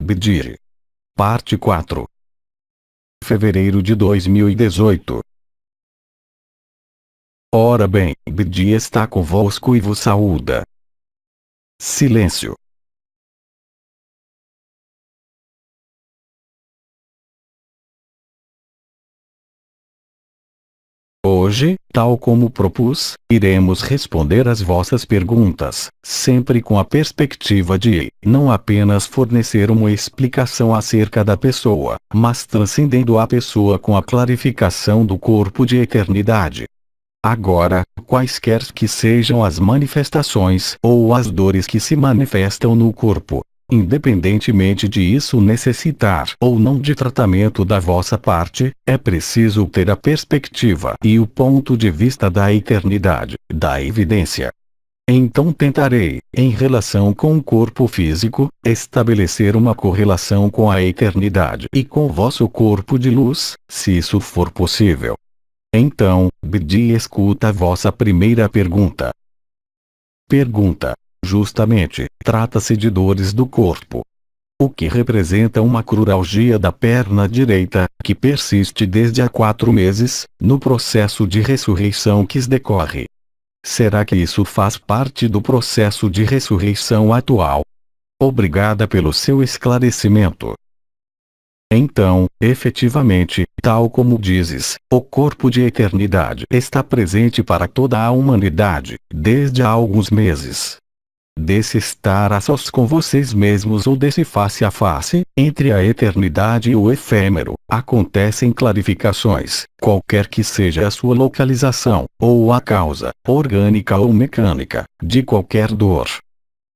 BD. Parte 4. Fevereiro de 2018. Ora bem, BD está convosco e vos saúda. Silêncio. Hoje, tal como propus, iremos responder às vossas perguntas, sempre com a perspectiva de não apenas fornecer uma explicação acerca da pessoa, mas transcendendo a pessoa com a clarificação do corpo de eternidade. Agora, quaisquer que sejam as manifestações ou as dores que se manifestam no corpo, independentemente de isso necessitar ou não de tratamento da vossa parte, é preciso ter a perspectiva e o ponto de vista da eternidade, da evidência. Então tentarei, em relação com o corpo físico, estabelecer uma correlação com a eternidade e com o vosso corpo de luz, se isso for possível. Então, BD escuta a vossa primeira pergunta. Pergunta. Justamente, trata-se de dores do corpo. O que representa uma cruralgia da perna direita, que persiste desde há 4 meses, no processo de ressurreição que decorre. Será que isso faz parte do processo de ressurreição atual? Obrigada pelo seu esclarecimento. Então, efetivamente, tal como dizes, o corpo de eternidade está presente para toda a humanidade, desde há alguns meses. Desse estar a sós com vocês mesmos ou desse face a face, entre a eternidade e o efêmero, acontecem clarificações, qualquer que seja a sua localização, ou a causa, orgânica ou mecânica, de qualquer dor.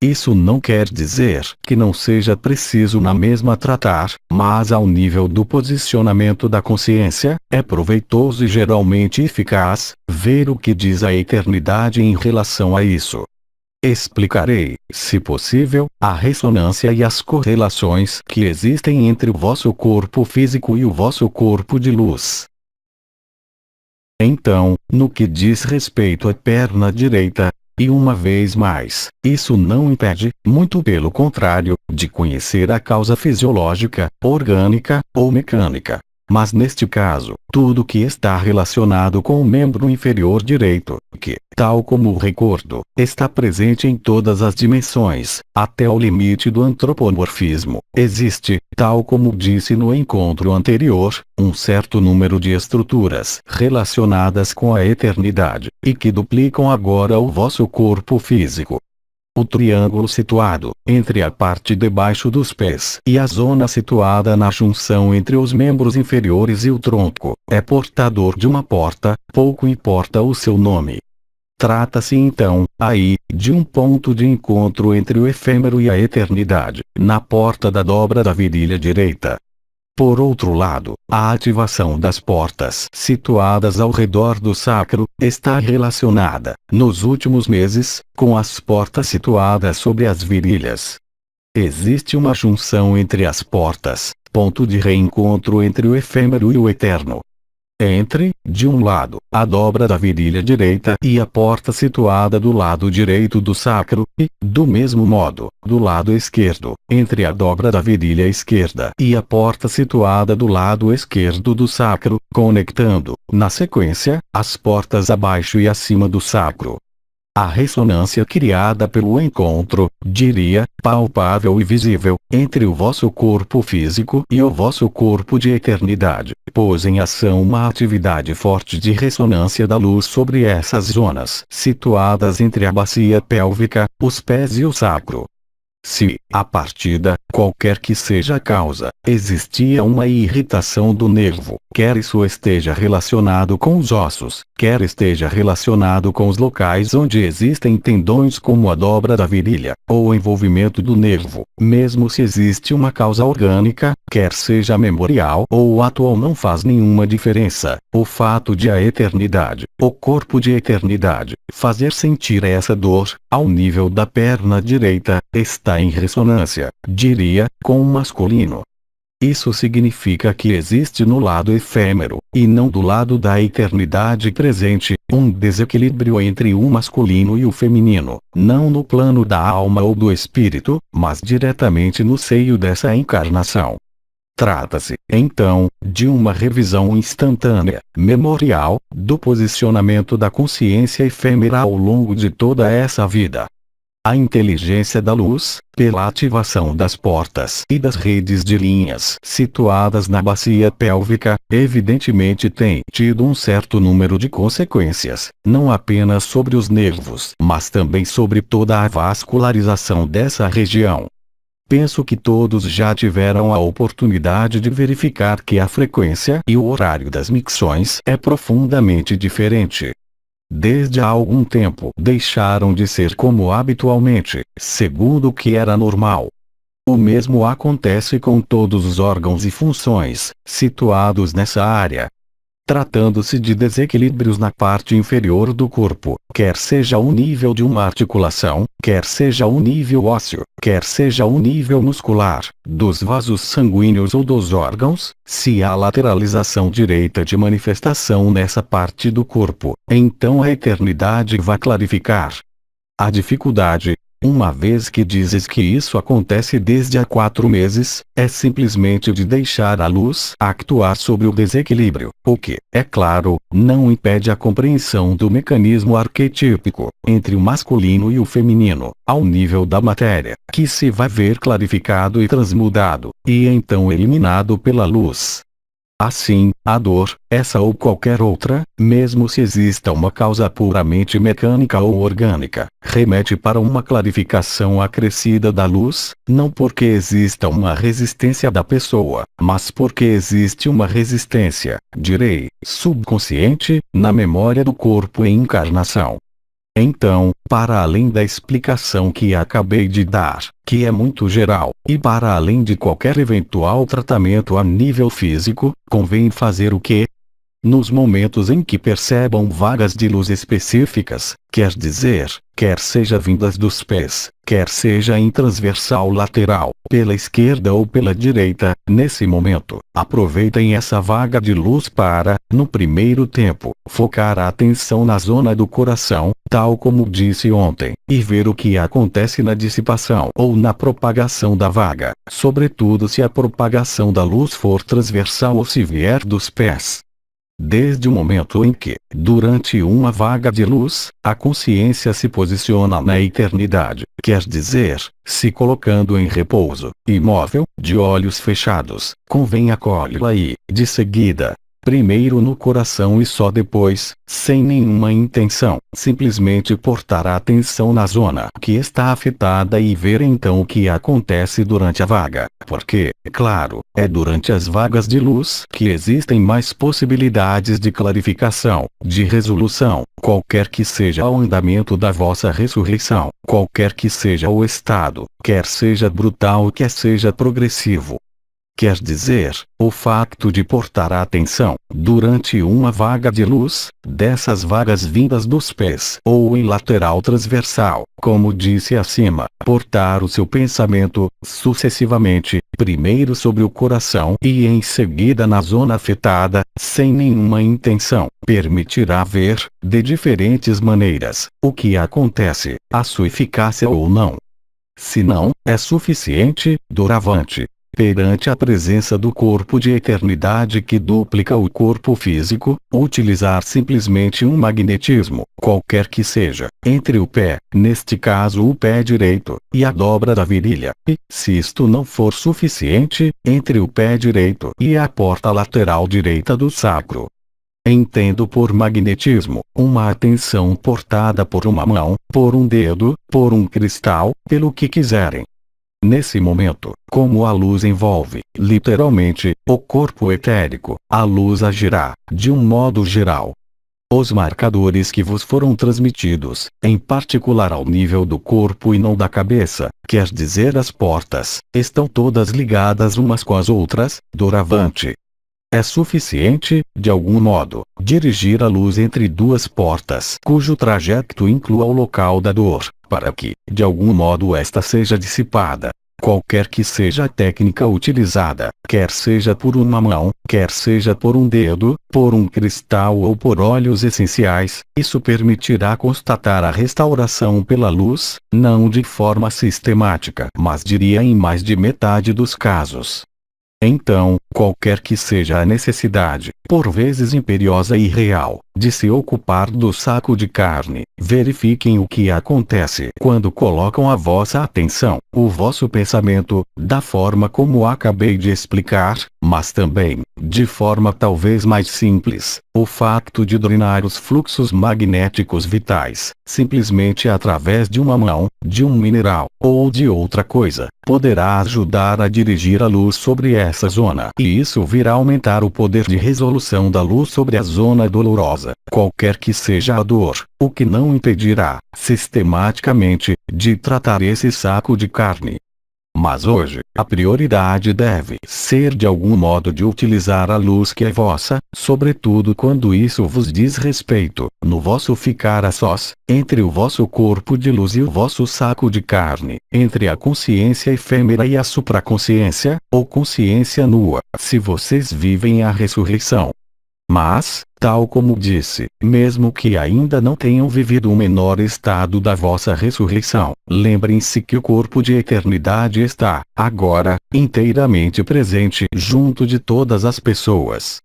Isso não quer dizer que não seja preciso na mesma tratar, mas ao nível do posicionamento da consciência, é proveitoso e geralmente eficaz, ver o que diz a eternidade em relação a isso. Explicarei, se possível, a ressonância e as correlações que existem entre o vosso corpo físico e o vosso corpo de luz. Então, no que diz respeito à perna direita, e uma vez mais, isso não impede, muito pelo contrário, de conhecer a causa fisiológica, orgânica ou mecânica. Mas neste caso, tudo que está relacionado com o membro inferior direito, que, tal como o recordo, está presente em todas as dimensões, até o limite do antropomorfismo, existe, tal como disse no encontro anterior, um certo número de estruturas relacionadas com a eternidade, e que duplicam agora o vosso corpo físico. O triângulo situado entre a parte debaixo dos pés e a zona situada na junção entre os membros inferiores e o tronco, é portador de uma porta, pouco importa o seu nome. Trata-se então, aí, de um ponto de encontro entre o efêmero e a eternidade, na porta da dobra da virilha direita. Por outro lado, a ativação das portas situadas ao redor do sacro está relacionada, nos últimos meses, com as portas situadas sobre as virilhas. Existe uma junção entre as portas, ponto de reencontro entre o efêmero e o eterno. Entre, de um lado, a dobra da virilha direita e a porta situada do lado direito do sacro, e, do mesmo modo, do lado esquerdo, entre a dobra da virilha esquerda e a porta situada do lado esquerdo do sacro, conectando, na sequência, as portas abaixo e acima do sacro. A ressonância criada pelo encontro, diria, palpável e visível, entre o vosso corpo físico e o vosso corpo de eternidade, pôs em ação uma atividade forte de ressonância da luz sobre essas zonas situadas entre a bacia pélvica, os pés e o sacro. Se, a partida, qualquer que seja a causa, existia uma irritação do nervo, quer isso esteja relacionado com os ossos, quer esteja relacionado com os locais onde existem tendões como a dobra da virilha, ou o envolvimento do nervo, mesmo se existe uma causa orgânica, quer seja memorial ou atual, não faz nenhuma diferença. O fato de a eternidade, o corpo de eternidade, fazer sentir essa dor, ao nível da perna direita, está em ressonância, diria, com o masculino. Isso significa que existe no lado efêmero, e não do lado da eternidade presente, um desequilíbrio entre o masculino e o feminino, não no plano da alma ou do espírito, mas diretamente no seio dessa encarnação. Trata-se, então, de uma revisão instantânea, memorial, do posicionamento da consciência efêmera ao longo de toda essa vida. A inteligência da luz, pela ativação das portas e das redes de linhas situadas na bacia pélvica, evidentemente tem tido um certo número de consequências, não apenas sobre os nervos, mas também sobre toda a vascularização dessa região. Penso que todos já tiveram a oportunidade de verificar que a frequência e o horário das micções é profundamente diferente. Desde há algum tempo deixaram de ser como habitualmente, segundo o que era normal. O mesmo acontece com todos os órgãos e funções situados nessa área. Tratando-se de desequilíbrios na parte inferior do corpo, quer seja o nível de uma articulação, quer seja o nível ósseo, quer seja o nível muscular, dos vasos sanguíneos ou dos órgãos, se há lateralização direita de manifestação nessa parte do corpo, então a eternidade vai clarificar. A dificuldade, uma vez que dizes que isso acontece desde há 4 meses, é simplesmente de deixar a luz actuar sobre o desequilíbrio, o que, é claro, não impede a compreensão do mecanismo arquetípico, entre o masculino e o feminino, ao nível da matéria, que se vai ver clarificado e transmudado, e então eliminado pela luz. Assim, a dor, essa ou qualquer outra, mesmo se exista uma causa puramente mecânica ou orgânica, remete para uma clarificação acrescida da luz, não porque exista uma resistência da pessoa, mas porque existe uma resistência, direi, subconsciente, na memória do corpo em encarnação. Então, para além da explicação que acabei de dar, que é muito geral, e para além de qualquer eventual tratamento a nível físico, convém fazer o quê? Nos momentos em que percebam vagas de luz específicas, quer dizer, quer seja vindas dos pés, quer seja em transversal lateral, pela esquerda ou pela direita, nesse momento, aproveitem essa vaga de luz para, no primeiro tempo, focar a atenção na zona do coração, tal como disse ontem, e ver o que acontece na dissipação ou na propagação da vaga, sobretudo se a propagação da luz for transversal ou se vier dos pés. Desde o momento em que, durante uma vaga de luz, a consciência se posiciona na eternidade, quer dizer, se colocando em repouso, imóvel, de olhos fechados, convém acolhê-la e, de seguida, primeiro no coração e só depois, sem nenhuma intenção, simplesmente portar a atenção na zona que está afetada e ver então o que acontece durante a vaga, porque, claro, é durante as vagas de luz que existem mais possibilidades de clarificação, de resolução, qualquer que seja o andamento da vossa ressurreição, qualquer que seja o estado, quer seja brutal quer seja progressivo. Quer dizer, o facto de portar a atenção, durante uma vaga de luz, dessas vagas vindas dos pés ou em lateral transversal, como disse acima, portar o seu pensamento, sucessivamente, primeiro sobre o coração e em seguida na zona afetada, sem nenhuma intenção, permitirá ver, de diferentes maneiras, o que acontece, a sua eficácia ou não. Se não, é suficiente, doravante, perante a presença do corpo de eternidade que duplica o corpo físico, utilizar simplesmente um magnetismo, qualquer que seja, entre o pé, neste caso o pé direito, e a dobra da virilha, e, se isto não for suficiente, entre o pé direito e a porta lateral direita do sacro. Entendo por magnetismo, uma atenção portada por uma mão, por um dedo, por um cristal, pelo que quiserem. Nesse momento, como a luz envolve, literalmente, o corpo etérico, a luz agirá, de um modo geral. Os marcadores que vos foram transmitidos, em particular ao nível do corpo e não da cabeça, quer dizer as portas, estão todas ligadas umas com as outras, doravante. É suficiente, de algum modo, dirigir a luz entre duas portas cujo trajeto inclua o local da dor, para que, de algum modo esta seja dissipada. qualquer que seja a técnica utilizada, quer seja por uma mão, quer seja por um dedo, por um cristal ou por óleos essenciais, isso permitirá constatar a restauração pela luz, não de forma sistemática, mas diria em mais de metade dos casos. Então, qualquer que seja a necessidade, por vezes imperiosa e real, de se ocupar do saco de carne, verifiquem o que acontece quando colocam a vossa atenção, o vosso pensamento, da forma como acabei de explicar, mas também, de forma talvez mais simples, o facto de drenar os fluxos magnéticos vitais, simplesmente através de uma mão, de um mineral, ou de outra coisa, poderá ajudar a dirigir a luz sobre essa zona. E isso virá aumentar o poder de resolução da luz sobre a zona dolorosa, qualquer que seja a dor, o que não impedirá, sistematicamente, de tratar esse saco de carne. Mas hoje, a prioridade deve ser de algum modo de utilizar a luz que é vossa, sobretudo quando isso vos diz respeito, no vosso ficar a sós, entre o vosso corpo de luz e o vosso saco de carne, entre a consciência efêmera e a supraconsciência, ou consciência nua, se vocês vivem a ressurreição. Mas, tal como disse, mesmo que ainda não tenham vivido o menor estado da vossa ressurreição, lembrem-se que o corpo de eternidade está, agora, inteiramente presente junto de todas as pessoas.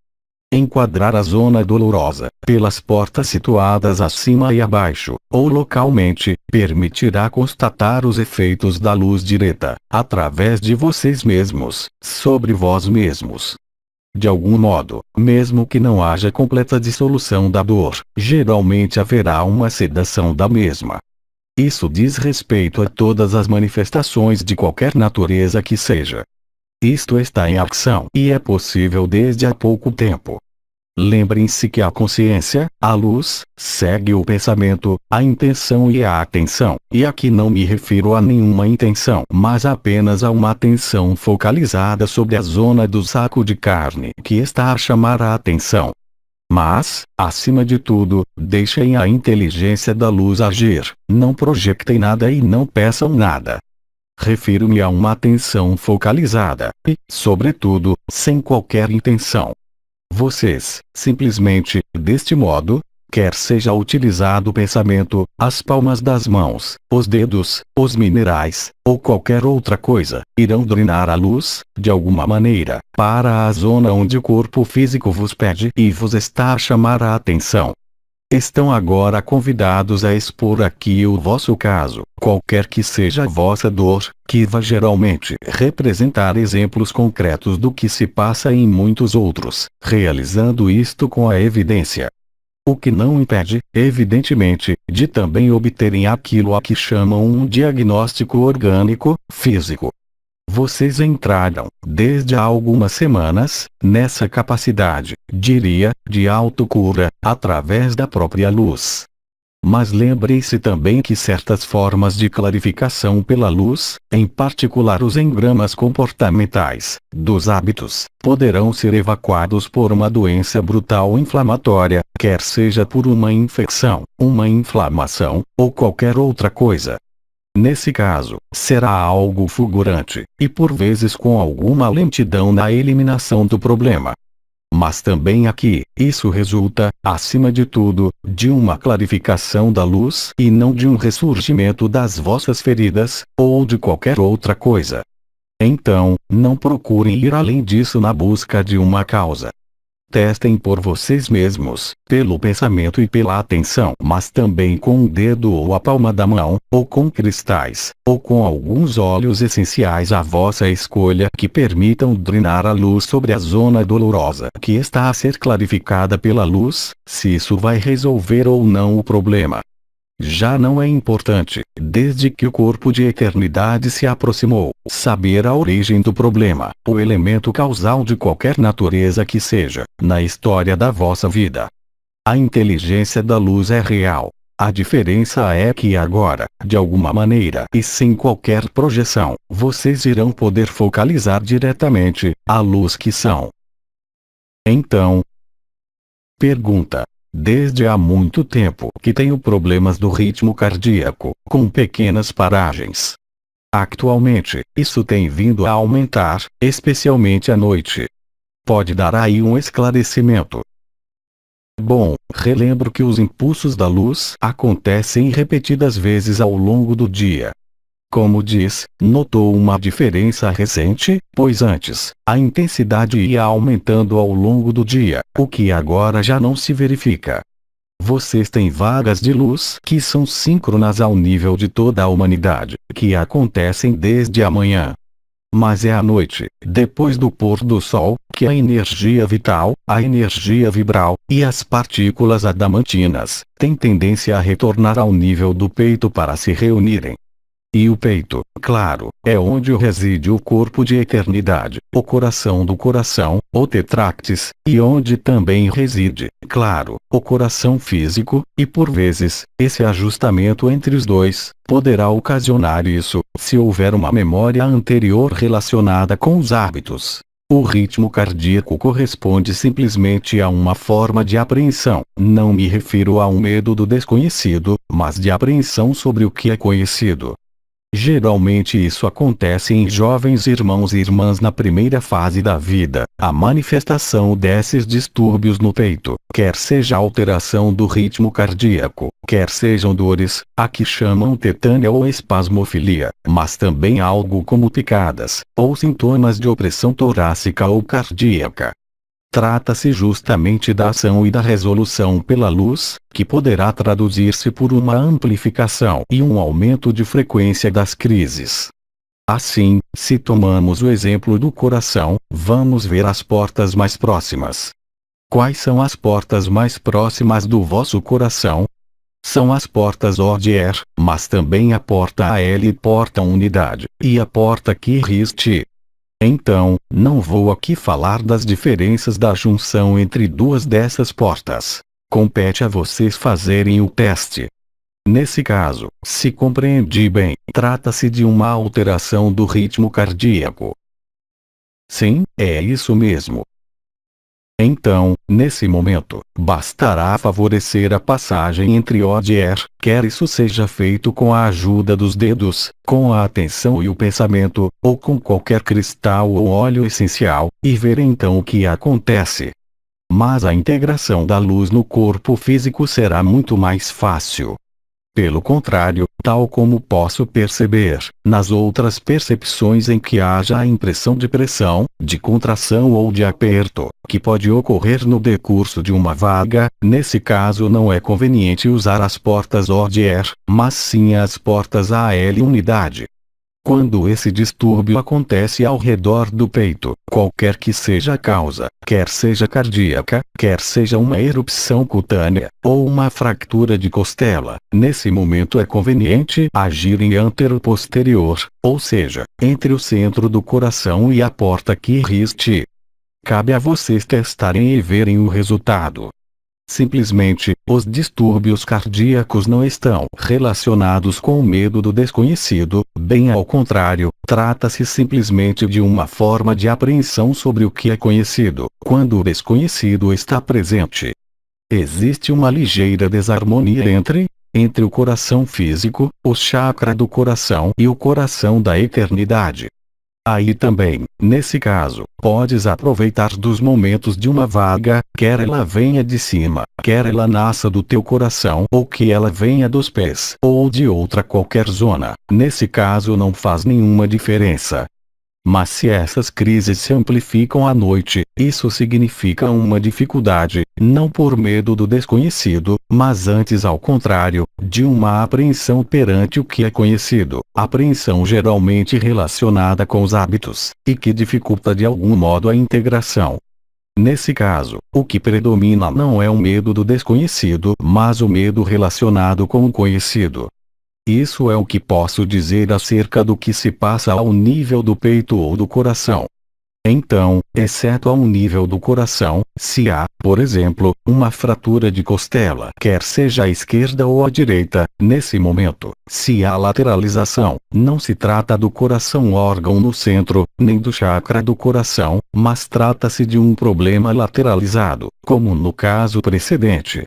Enquadrar a zona dolorosa, pelas portas situadas acima e abaixo, ou localmente, permitirá constatar os efeitos da luz direta, através de vocês mesmos, sobre vós mesmos. De algum modo, mesmo que não haja completa dissolução da dor, geralmente haverá uma sedação da mesma. Isso diz respeito a todas as manifestações de qualquer natureza que seja. Isto está em ação e é possível desde há pouco tempo. Lembrem-se que a consciência, a luz, segue o pensamento, a intenção e a atenção, e aqui não me refiro a nenhuma intenção, mas apenas a uma atenção focalizada sobre a zona do saco de carne que está a chamar a atenção. Mas, acima de tudo, deixem a inteligência da luz agir, não projectem nada e não peçam nada. Refiro-me a uma atenção focalizada, e, sobretudo, sem qualquer intenção. Vocês, simplesmente, deste modo, quer seja utilizado o pensamento, as palmas das mãos, os dedos, os minerais, ou qualquer outra coisa, irão drenar a luz, de alguma maneira, para a zona onde o corpo físico vos pede e vos está a chamar a atenção. Estão agora convidados a expor aqui o vosso caso, qualquer que seja a vossa dor, que vai geralmente representar exemplos concretos do que se passa em muitos outros, realizando isto com a evidência. O que não impede, evidentemente, de também obterem aquilo a que chamam um diagnóstico orgânico, físico. Vocês entraram, desde há algumas semanas, nessa capacidade, diria, de autocura, através da própria luz. Mas lembrem-se também que certas formas de clarificação pela luz, em particular os engramas comportamentais, dos hábitos, poderão ser evacuados por uma doença brutal inflamatória, quer seja por uma infecção, uma inflamação, ou qualquer outra coisa. Nesse caso, será algo fulgurante, e por vezes com alguma lentidão na eliminação do problema. Mas também aqui, isso resulta, acima de tudo, de uma clarificação da luz e não de um ressurgimento das vossas feridas, ou de qualquer outra coisa. Então, não procurem ir além disso na busca de uma causa. Testem por vocês mesmos, pelo pensamento e pela atenção, mas também com o dedo ou a palma da mão, ou com cristais, ou com alguns óleos essenciais à vossa escolha que permitam drenar a luz sobre a zona dolorosa que está a ser clarificada pela luz, se isso vai resolver ou não o problema. Já não é importante, desde que o corpo de eternidade se aproximou, saber a origem do problema, o elemento causal de qualquer natureza que seja, na história da vossa vida. A inteligência da luz é real. A diferença é que agora, de alguma maneira e sem qualquer projeção, vocês irão poder focalizar diretamente a luz que são. Então, pergunta. Desde há muito tempo que tenho problemas do ritmo cardíaco, com pequenas paragens. Atualmente, isso tem vindo a aumentar, especialmente à noite. Pode dar aí um esclarecimento? Bom, relembro que os impulsos da luz acontecem repetidas vezes ao longo do dia. Como diz, notou uma diferença recente, pois antes, a intensidade ia aumentando ao longo do dia, o que agora já não se verifica. Vocês têm vagas de luz que são síncronas ao nível de toda a humanidade, que acontecem desde a manhã. Mas é à noite, depois do pôr do sol, que a energia vital, a energia vibral, e as partículas adamantinas, têm tendência a retornar ao nível do peito para se reunirem. E o peito, claro, é onde reside o corpo de eternidade, o coração do coração, o tetráctis, e onde também reside, claro, o coração físico, e por vezes, esse ajustamento entre os dois, poderá ocasionar isso, se houver uma memória anterior relacionada com os hábitos. O ritmo cardíaco corresponde simplesmente a uma forma de apreensão, não me refiro a um medo do desconhecido, mas de apreensão sobre o que é conhecido. Geralmente isso acontece em jovens irmãos e irmãs na primeira fase da vida, a manifestação desses distúrbios no peito, quer seja alteração do ritmo cardíaco, quer sejam dores, a que chamam tetânia ou espasmofilia, mas também algo como picadas, ou sintomas de opressão torácica ou cardíaca. Trata-se justamente da ação e da resolução pela luz, que poderá traduzir-se por uma amplificação e um aumento de frequência das crises. Assim, se tomamos o exemplo do coração, vamos ver as portas mais próximas. Quais são as portas mais próximas do vosso coração? São as portas Ordier, mas também a porta AL e porta Unidade, e a porta Kiriste. Então, não vou aqui falar das diferenças da junção entre duas dessas portas. Compete a vocês fazerem o teste. Nesse caso, se compreendi bem, trata-se de uma alteração do ritmo cardíaco. Sim, é isso mesmo. Então, nesse momento, bastará favorecer a passagem entre Ordier, quer isso seja feito com a ajuda dos dedos, com a atenção e o pensamento, ou com qualquer cristal ou óleo essencial, e ver então o que acontece. Mas a integração da luz no corpo físico será muito mais fácil. Pelo contrário, tal como posso perceber, nas outras percepções em que haja a impressão de pressão, de contração ou de aperto, que pode ocorrer no decurso de uma vaga, nesse caso não é conveniente usar as portas Ordier, mas sim as portas AL Unidade. Quando esse distúrbio acontece ao redor do peito, qualquer que seja a causa, quer seja cardíaca, quer seja uma erupção cutânea, ou uma fratura de costela, nesse momento é conveniente agir em antero-posterior, ou seja, entre o centro do coração e a porta Kiriste. Cabe a vocês testarem e verem o resultado. Simplesmente, os distúrbios cardíacos não estão relacionados com o medo do desconhecido, bem ao contrário, trata-se simplesmente de uma forma de apreensão sobre o que é conhecido, quando o desconhecido está presente. Existe uma ligeira desarmonia entre o coração físico, o chakra do coração e o coração da eternidade. Aí também, nesse caso, podes aproveitar dos momentos de uma vaga, quer ela venha de cima, quer ela nasça do teu coração ou que ela venha dos pés ou de outra qualquer zona, nesse caso não faz nenhuma diferença. Mas se essas crises se amplificam à noite, isso significa uma dificuldade, não por medo do desconhecido, mas antes ao contrário, de uma apreensão perante o que é conhecido, apreensão geralmente relacionada com os hábitos, e que dificulta de algum modo a integração. Nesse caso, o que predomina não é o medo do desconhecido, mas o medo relacionado com o conhecido. Isso é o que posso dizer acerca do que se passa ao nível do peito ou do coração. Então, exceto ao nível do coração, se há, por exemplo, uma fratura de costela, quer seja à esquerda ou à direita, nesse momento, se há lateralização, não se trata do coração órgão no centro, nem do chakra do coração, mas trata-se de um problema lateralizado, como no caso precedente.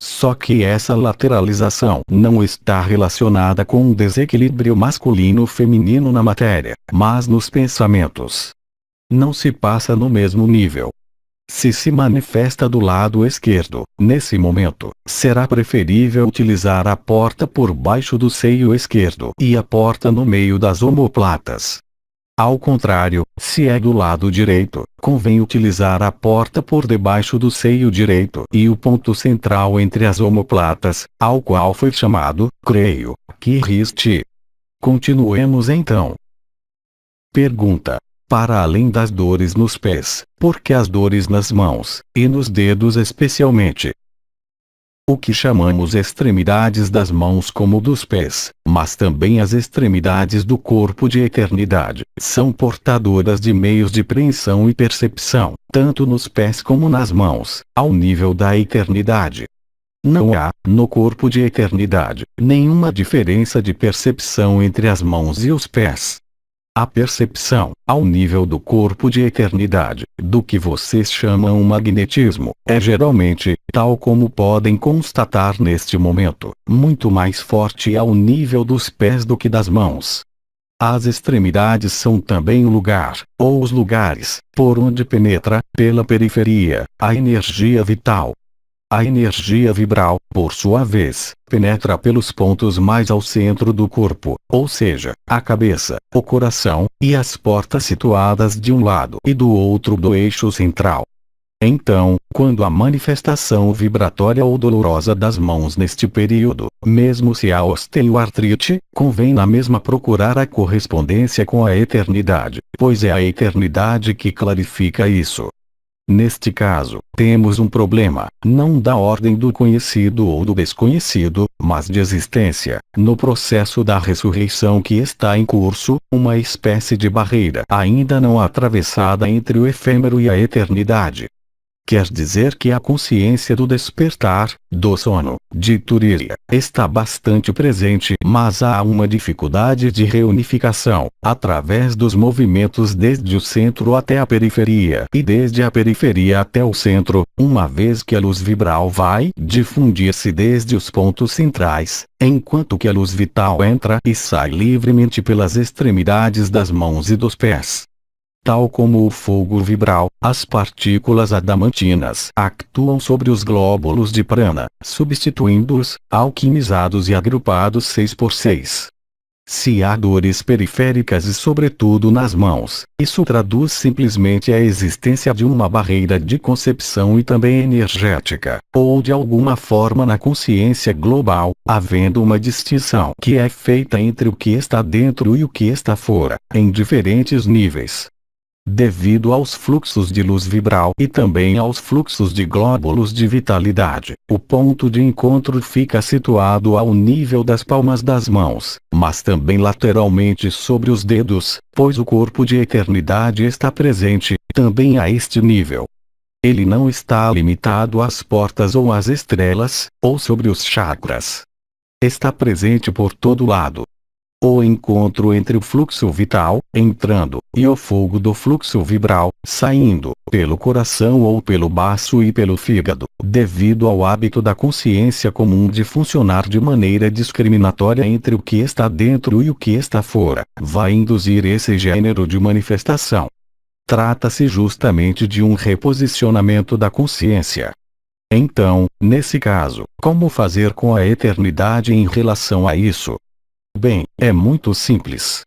Só que essa lateralização não está relacionada com um desequilíbrio masculino-feminino na matéria, mas nos pensamentos. Não se passa no mesmo nível. Se manifesta do lado esquerdo, nesse momento, será preferível utilizar a porta por baixo do seio esquerdo e a porta no meio das omoplatas. Ao contrário, se é do lado direito, convém utilizar a porta por debaixo do seio direito e o ponto central entre as omoplatas, ao qual foi chamado, creio, Kiriste. Continuemos então. Pergunta. Para além das dores nos pés, por que as dores nas mãos, e nos dedos especialmente? O que chamamos extremidades das mãos como dos pés, mas também as extremidades do corpo de eternidade, são portadoras de meios de preensão e percepção, tanto nos pés como nas mãos, ao nível da eternidade. Não há, no corpo de eternidade, nenhuma diferença de percepção entre as mãos e os pés. A percepção, ao nível do corpo de eternidade, do que vocês chamam magnetismo, é geralmente, tal como podem constatar neste momento, muito mais forte ao nível dos pés do que das mãos. As extremidades são também o lugar, ou os lugares, por onde penetra, pela periferia, a energia vital. A energia vibral, por sua vez, penetra pelos pontos mais ao centro do corpo, ou seja, a cabeça, o coração, e as portas situadas de um lado e do outro do eixo central. Então, quando a manifestação vibratória ou dolorosa das mãos neste período, mesmo se há osteoartrite, convém na mesma procurar a correspondência com a eternidade, pois é a eternidade que clarifica isso. Neste caso, temos um problema, não da ordem do conhecido ou do desconhecido, mas de existência, no processo da ressurreição que está em curso, uma espécie de barreira ainda não atravessada entre o efêmero e a eternidade. Quer dizer que a consciência do despertar, do sono, de Turiya, está bastante presente, mas há uma dificuldade de reunificação, através dos movimentos desde o centro até a periferia e desde a periferia até o centro, uma vez que a luz vibral vai difundir-se desde os pontos centrais, enquanto que a luz vital entra e sai livremente pelas extremidades das mãos e dos pés. Tal como o fogo vibral, as partículas adamantinas actuam sobre os glóbulos de prana, substituindo-os, alquimizados e agrupados 6 por 6. Se há dores periféricas e sobretudo nas mãos, isso traduz simplesmente a existência de uma barreira de concepção e também energética, ou de alguma forma na consciência global, havendo uma distinção que é feita entre o que está dentro e o que está fora, em diferentes níveis. Devido aos fluxos de luz vibral e também aos fluxos de glóbulos de vitalidade, o ponto de encontro fica situado ao nível das palmas das mãos, mas também lateralmente sobre os dedos, pois o corpo de eternidade está presente, também a este nível. Ele não está limitado às portas ou às estrelas, ou sobre os chakras. Está presente por todo lado. O encontro entre o fluxo vital, entrando, e o fogo do fluxo vibral, saindo, pelo coração ou pelo baço e pelo fígado, devido ao hábito da consciência comum de funcionar de maneira discriminatória entre o que está dentro e o que está fora, vai induzir esse gênero de manifestação. Trata-se justamente de um reposicionamento da consciência. Então, nesse caso, como fazer com a eternidade em relação a isso? Bem, é muito simples.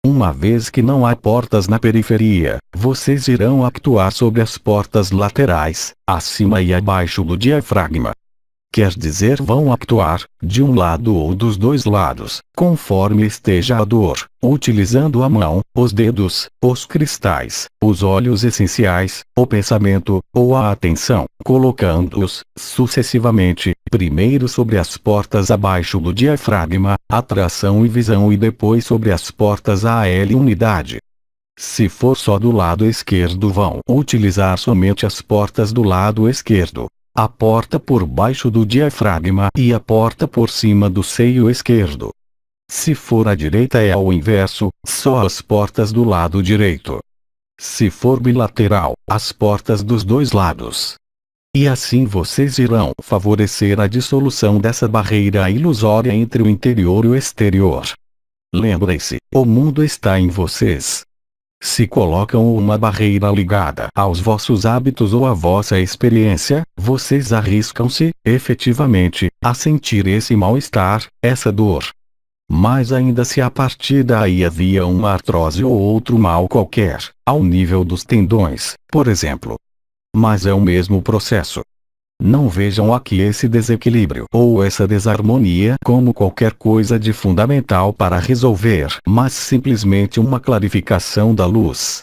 Uma vez que não há portas na periferia, vocês irão actuar sobre as portas laterais, acima e abaixo do diafragma. Quer dizer, vão actuar, de um lado ou dos dois lados, conforme esteja a dor, utilizando a mão, os dedos, os cristais, os óleos essenciais, o pensamento, ou a atenção, colocando-os, sucessivamente, primeiro sobre as portas abaixo do diafragma, atração e visão e depois sobre as portas AL unidade. Se for só do lado esquerdo, vão utilizar somente as portas do lado esquerdo. A porta por baixo do diafragma e a porta por cima do seio esquerdo. Se for à direita é ao inverso, só as portas do lado direito. Se for bilateral, as portas dos dois lados. E assim vocês irão favorecer a dissolução dessa barreira ilusória entre o interior e o exterior. Lembrem-se, o mundo está em vocês. Se colocam uma barreira ligada aos vossos hábitos ou à vossa experiência, vocês arriscam-se, efetivamente, a sentir esse mal-estar, essa dor. Mas ainda se a partir daí havia uma artrose ou outro mal qualquer, ao nível dos tendões, por exemplo. Mas é o mesmo processo. Não vejam aqui esse desequilíbrio ou essa desarmonia como qualquer coisa de fundamental para resolver, mas simplesmente uma clarificação da luz.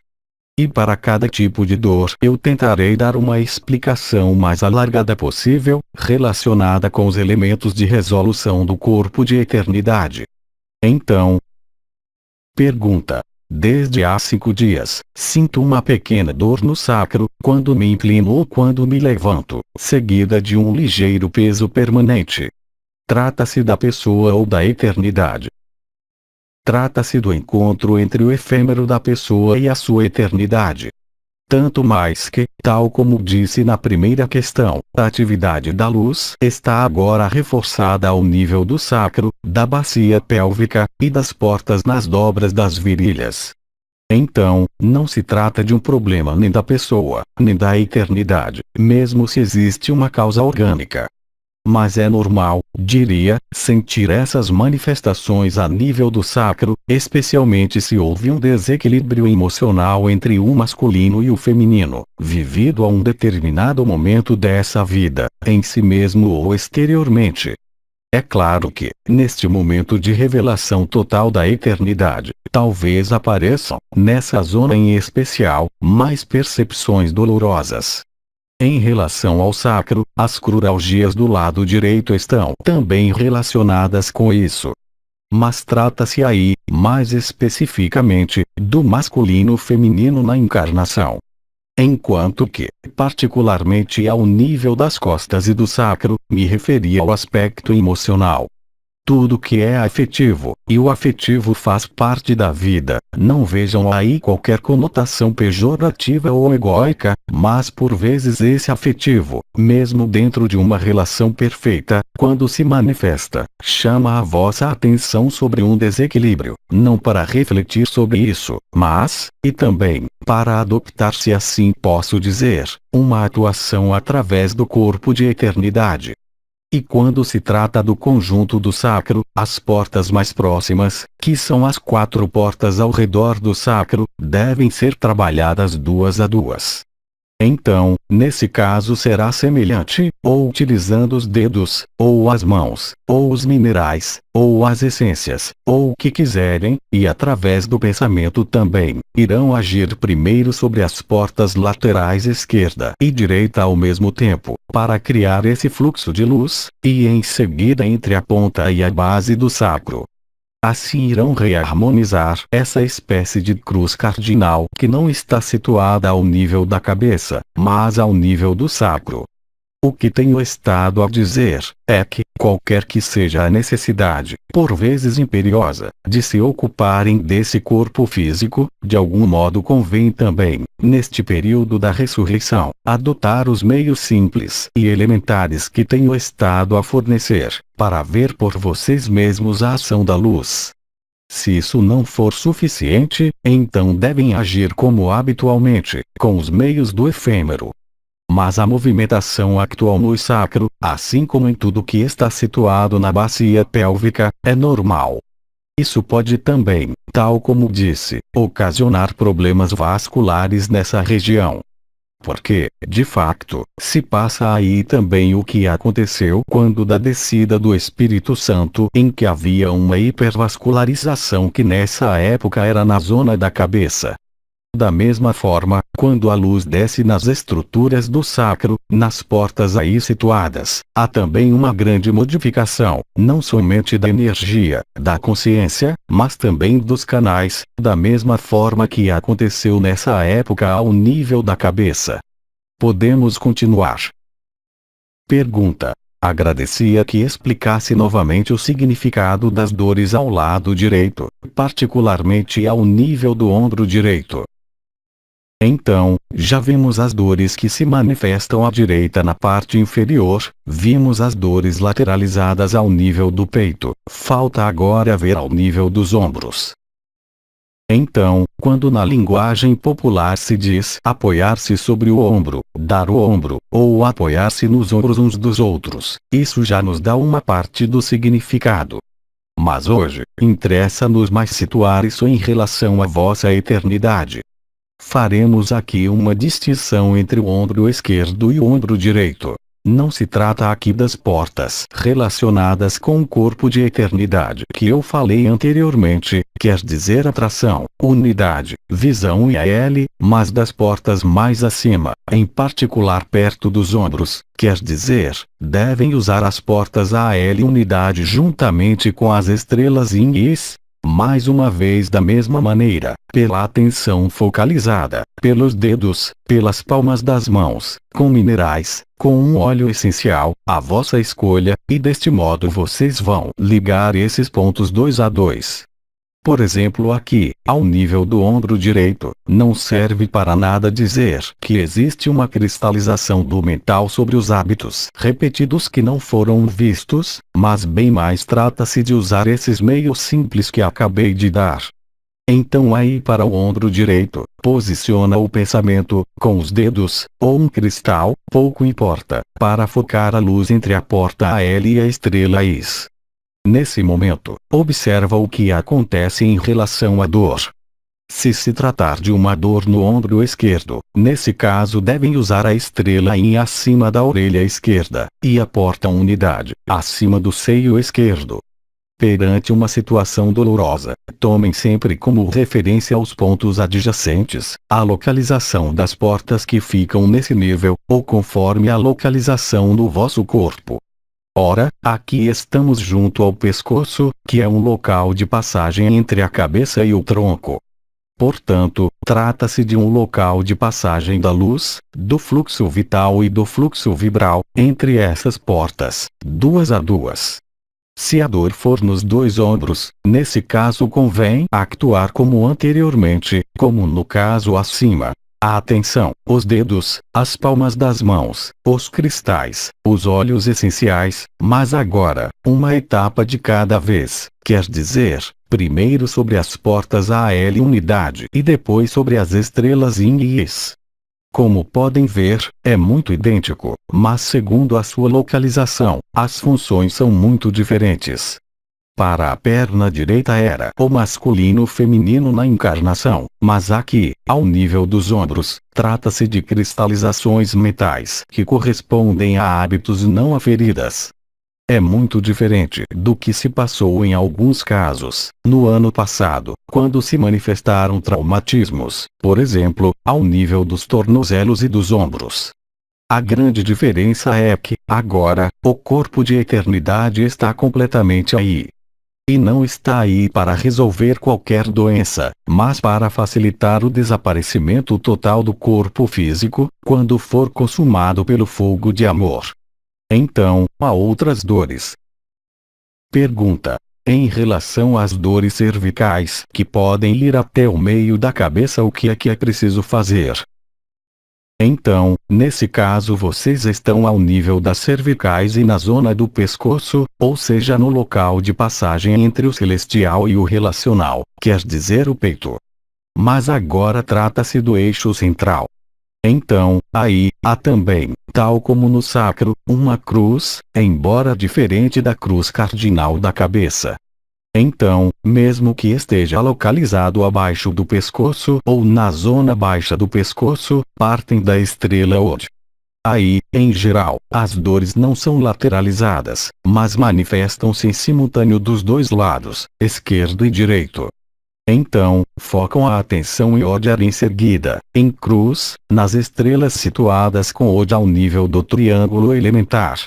E para cada tipo de dor eu tentarei dar uma explicação mais alargada possível, relacionada com os elementos de resolução do corpo de eternidade. Então, pergunta. Desde há 5 dias, sinto uma pequena dor no sacro, quando me inclino ou quando me levanto, seguida de um ligeiro peso permanente. Trata-se da pessoa ou da eternidade? Trata-se do encontro entre o efêmero da pessoa e a sua eternidade. Tanto mais que, tal como disse na primeira questão, a atividade da luz está agora reforçada ao nível do sacro, da bacia pélvica, e das portas nas dobras das virilhas. Então, não se trata de um problema nem da pessoa, nem da eternidade, mesmo se existe uma causa orgânica. Mas é normal, diria, sentir essas manifestações a nível do sacro, especialmente se houve um desequilíbrio emocional entre o masculino e o feminino, vivido a um determinado momento dessa vida, em si mesmo ou exteriormente. É claro que, neste momento de revelação total da eternidade, talvez apareçam, nessa zona em especial, mais percepções dolorosas. Em relação ao sacro, as cruralgias do lado direito estão também relacionadas com isso. Mas trata-se aí, mais especificamente, do masculino-feminino na encarnação. Enquanto que, particularmente ao nível das costas e do sacro, me referi ao aspecto emocional. Tudo que é afetivo, e o afetivo faz parte da vida, não vejam aí qualquer conotação pejorativa ou egóica, mas por vezes esse afetivo, mesmo dentro de uma relação perfeita, quando se manifesta, chama a vossa atenção sobre um desequilíbrio, não para refletir sobre isso, mas, e também, para adoptar, se assim posso dizer, uma atuação através do corpo de eternidade. E quando se trata do conjunto do sacro, as portas mais próximas, que são as 4 portas ao redor do sacro, devem ser trabalhadas 2 a 2. Então, nesse caso será semelhante, ou utilizando os dedos, ou as mãos, ou os minerais, ou as essências, ou o que quiserem, e através do pensamento também, irão agir primeiro sobre as portas laterais esquerda e direita ao mesmo tempo, para criar esse fluxo de luz, e em seguida entre a ponta e a base do sacro. Assim irão reharmonizar essa espécie de cruz cardinal que não está situada ao nível da cabeça, mas ao nível do sacro. O que tenho estado a dizer é que, qualquer que seja a necessidade, por vezes imperiosa, de se ocuparem desse corpo físico, de algum modo convém também, neste período da ressurreição, adotar os meios simples e elementares que tenho estado a fornecer, para ver por vocês mesmos a ação da luz. Se isso não for suficiente, então devem agir como habitualmente, com os meios do efêmero. Mas a movimentação atual no sacro, assim como em tudo que está situado na bacia pélvica, é normal. Isso pode também, tal como disse, ocasionar problemas vasculares nessa região. Porque, de facto, se passa aí também o que aconteceu quando da descida do Espírito Santo, em que havia uma hipervascularização que nessa época era na zona da cabeça. Da mesma forma, quando a luz desce nas estruturas do sacro, nas portas aí situadas, há também uma grande modificação, não somente da energia, da consciência, mas também dos canais, da mesma forma que aconteceu nessa época ao nível da cabeça. Podemos continuar. Pergunta. Agradecia que explicasse novamente o significado das dores ao lado direito, particularmente ao nível do ombro direito. Então, já vimos as dores que se manifestam à direita na parte inferior, vimos as dores lateralizadas ao nível do peito, falta agora ver ao nível dos ombros. Então, quando na linguagem popular se diz apoiar-se sobre o ombro, dar o ombro, ou apoiar-se nos ombros uns dos outros, isso já nos dá uma parte do significado. Mas hoje, interessa-nos mais situar isso em relação à vossa eternidade. Faremos aqui uma distinção entre o ombro esquerdo e o ombro direito. Não se trata aqui das portas relacionadas com o corpo de eternidade que eu falei anteriormente, quer dizer atração, unidade, visão e AL, mas das portas mais acima, em particular perto dos ombros, quer dizer, devem usar as portas AL unidade juntamente com as estrelas Yin e Is. Mais uma vez da mesma maneira, pela atenção focalizada, pelos dedos, pelas palmas das mãos, com minerais, com um óleo essencial, a vossa escolha, e deste modo vocês vão ligar esses pontos 2 a 2. Por exemplo aqui, ao nível do ombro direito, não serve para nada dizer que existe uma cristalização do mental sobre os hábitos repetidos que não foram vistos, mas bem mais trata-se de usar esses meios simples que acabei de dar. Então aí para o ombro direito, posiciona o pensamento, com os dedos, ou um cristal, pouco importa, para focar a luz entre a porta AL e a estrela Is. Nesse momento, observa o que acontece em relação à dor. Se se tratar de uma dor no ombro esquerdo, nesse caso devem usar a estrela Yin acima da orelha esquerda, e a porta unidade, acima do seio esquerdo. Perante uma situação dolorosa, tomem sempre como referência os pontos adjacentes, a localização das portas que ficam nesse nível, ou conforme a localização no vosso corpo. Ora, aqui estamos junto ao pescoço, que é um local de passagem entre a cabeça e o tronco. Portanto, trata-se de um local de passagem da luz, do fluxo vital e do fluxo vibral, entre essas portas, 2 a 2. Se a dor for nos dois ombros, nesse caso convém actuar como anteriormente, como no caso acima. A atenção, os dedos, as palmas das mãos, os cristais, os óleos essenciais, mas agora, uma etapa de cada vez, quer dizer, primeiro sobre as portas AL unidade e depois sobre as estrelas Yin e Is. Como podem ver, é muito idêntico, mas segundo a sua localização, as funções são muito diferentes. Para a perna direita era o masculino feminino na encarnação, mas aqui, ao nível dos ombros, trata-se de cristalizações mentais que correspondem a hábitos não a feridas. É muito diferente do que se passou em alguns casos, no ano passado, quando se manifestaram traumatismos, por exemplo, ao nível dos tornozelos e dos ombros. A grande diferença é que, agora, o corpo de eternidade está completamente aí. E não está aí para resolver qualquer doença, mas para facilitar o desaparecimento total do corpo físico, quando for consumado pelo fogo de amor. Então, há outras dores. Pergunta: em relação às dores cervicais que podem ir até o meio da cabeça, o que é preciso fazer? Então, nesse caso vocês estão ao nível das cervicais e na zona do pescoço, ou seja no local de passagem entre o celestial e o relacional, quer dizer o peito. Mas agora trata-se do eixo central. Então, aí, há também, tal como no sacro, uma cruz, embora diferente da cruz cardinal da cabeça. Então, mesmo que esteja localizado abaixo do pescoço ou na zona baixa do pescoço, partem da estrela Od. Aí, em geral, as dores não são lateralizadas, mas manifestam-se em simultâneo dos dois lados, esquerdo e direito. Então, focam a atenção em Od em seguida, em cruz, nas estrelas situadas com Od ao nível do triângulo elementar.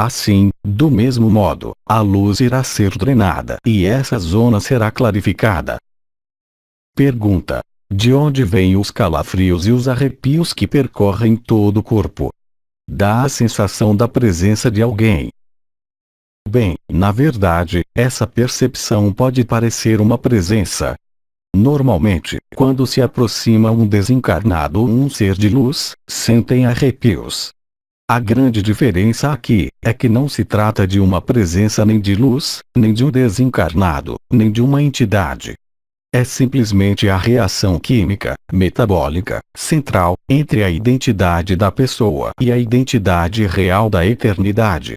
Assim, do mesmo modo, a luz irá ser drenada e essa zona será clarificada. Pergunta: de onde vêm os calafrios e os arrepios que percorrem todo o corpo? Dá a sensação da presença de alguém. Bem, na verdade, essa percepção pode parecer uma presença. Normalmente, quando se aproxima um desencarnado ou um ser de luz, sentem arrepios. A grande diferença aqui é que não se trata de uma presença nem de luz, nem de um desencarnado, nem de uma entidade. É simplesmente a reação química, metabólica, central, entre a identidade da pessoa e a identidade real da eternidade.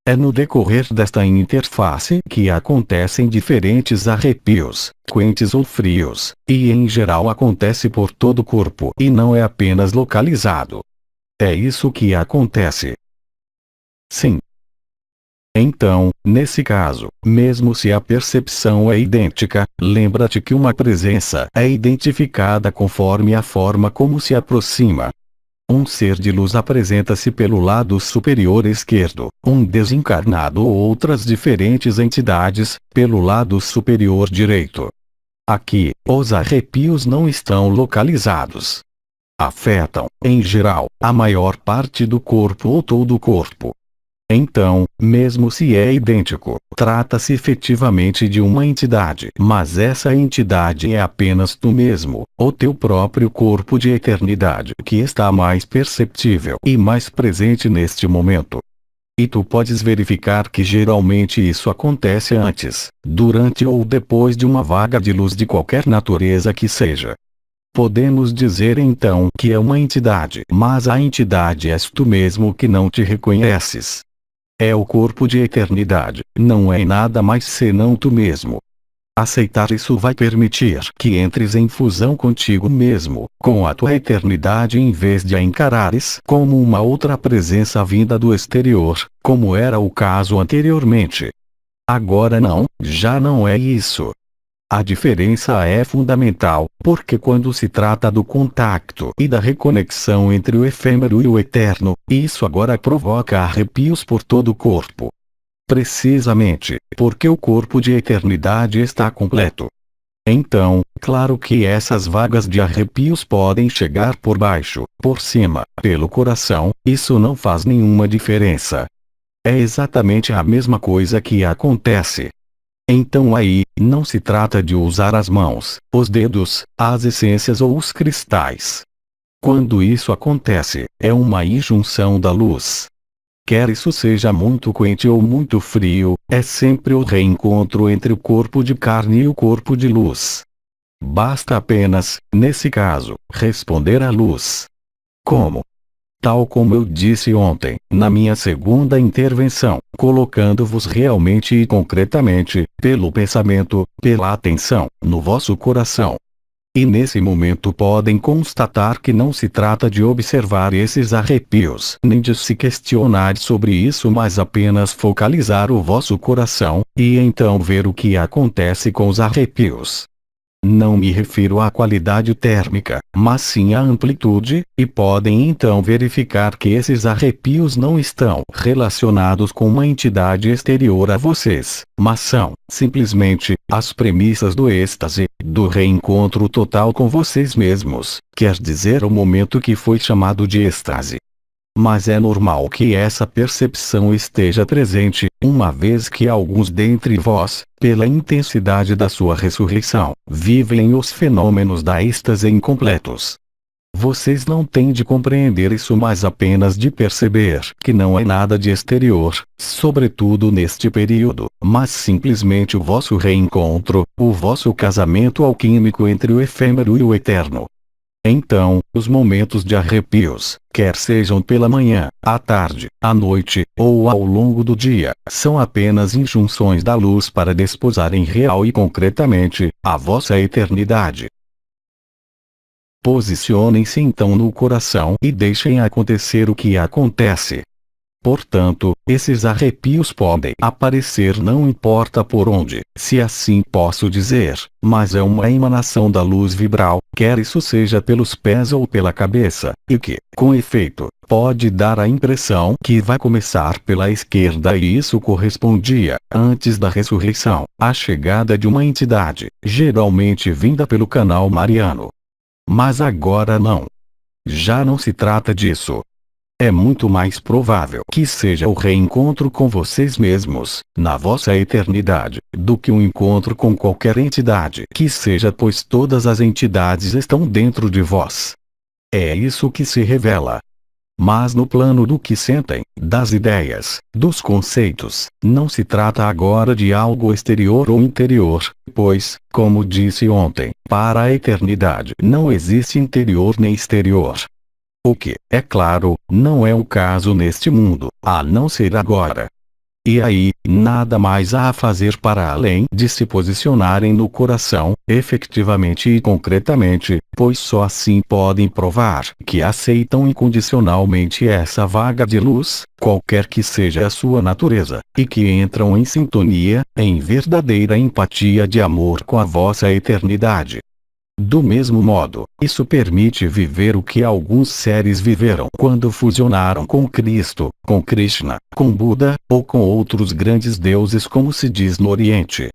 É no decorrer desta interface que acontecem diferentes arrepios, quentes ou frios, e em geral acontece por todo o corpo e não é apenas localizado. É isso que acontece. Sim. Então, nesse caso, mesmo se a percepção é idêntica, lembra-te que uma presença é identificada conforme a forma como se aproxima. Um ser de luz apresenta-se pelo lado superior esquerdo, um desencarnado ou outras diferentes entidades, pelo lado superior direito. Aqui, os arrepios não estão localizados. Afetam, em geral, a maior parte do corpo ou todo o corpo. Então, mesmo se é idêntico, trata-se efetivamente de uma entidade. Mas essa entidade é apenas tu mesmo, o teu próprio corpo de eternidade que está mais perceptível e mais presente neste momento. E tu podes verificar que geralmente isso acontece antes, durante ou depois de uma vaga de luz de qualquer natureza que seja. Podemos dizer então que é uma entidade, mas a entidade és tu mesmo que não te reconheces. É o corpo de eternidade, não é nada mais senão tu mesmo. Aceitar isso vai permitir que entres em fusão contigo mesmo, com a tua eternidade em vez de a encarares como uma outra presença vinda do exterior, como era o caso anteriormente. Agora não, já não é isso. A diferença é fundamental, porque quando se trata do contacto e da reconexão entre o efêmero e o eterno, isso agora provoca arrepios por todo o corpo. Precisamente, porque o corpo de eternidade está completo. Então, claro que essas vagas de arrepios podem chegar por baixo, por cima, pelo coração, isso não faz nenhuma diferença. É exatamente a mesma coisa que acontece. Então aí, não se trata de usar as mãos, os dedos, as essências ou os cristais. Quando isso acontece, é uma injunção da luz. Quer isso seja muito quente ou muito frio, é sempre o reencontro entre o corpo de carne e o corpo de luz. Basta apenas, nesse caso, responder à luz. Como? Tal como eu disse ontem, na minha segunda intervenção, colocando-vos realmente e concretamente, pelo pensamento, pela atenção, no vosso coração. E nesse momento podem constatar que não se trata de observar esses arrepios, nem de se questionar sobre isso, mas apenas focalizar o vosso coração, e então ver o que acontece com os arrepios. Não me refiro à qualidade térmica, mas sim à amplitude, e podem então verificar que esses arrepios não estão relacionados com uma entidade exterior a vocês, mas são, simplesmente, as premissas do êxtase, do reencontro total com vocês mesmos, quer dizer o momento que foi chamado de êxtase. Mas é normal que essa percepção esteja presente, uma vez que alguns dentre vós, pela intensidade da sua ressurreição, vivem os fenômenos da êxtase incompletos. Vocês não têm de compreender isso, mas apenas de perceber que não é nada de exterior, sobretudo neste período, mas simplesmente o vosso reencontro, o vosso casamento alquímico entre o efêmero e o eterno. Então, os momentos de arrepios, quer sejam pela manhã, à tarde, à noite, ou ao longo do dia, são apenas injunções da luz para desposarem real e concretamente, a vossa eternidade. Posicionem-se então no coração e deixem acontecer o que acontece. Portanto, esses arrepios podem aparecer não importa por onde, se assim posso dizer, mas é uma emanação da luz vibral, quer isso seja pelos pés ou pela cabeça, e que, com efeito, pode dar a impressão que vai começar pela esquerda, e isso correspondia, antes da ressurreição, à chegada de uma entidade, geralmente vinda pelo canal mariano. Mas agora não. Já não se trata disso. É muito mais provável que seja o reencontro com vocês mesmos, na vossa eternidade, do que um encontro com qualquer entidade que seja, pois todas as entidades estão dentro de vós. É isso que se revela. Mas no plano do que sentem, das ideias, dos conceitos, não se trata agora de algo exterior ou interior, pois, como disse ontem, para a eternidade não existe interior nem exterior. O que, é claro, não é o caso neste mundo, a não ser agora. E aí, nada mais há a fazer para além de se posicionarem no coração, efetivamente e concretamente, pois só assim podem provar que aceitam incondicionalmente essa vaga de luz, qualquer que seja a sua natureza, e que entram em sintonia, em verdadeira empatia de amor com a vossa eternidade. Do mesmo modo, isso permite viver o que alguns seres viveram quando fusionaram com Cristo, com Krishna, com Buda, ou com outros grandes deuses, como se diz no Oriente.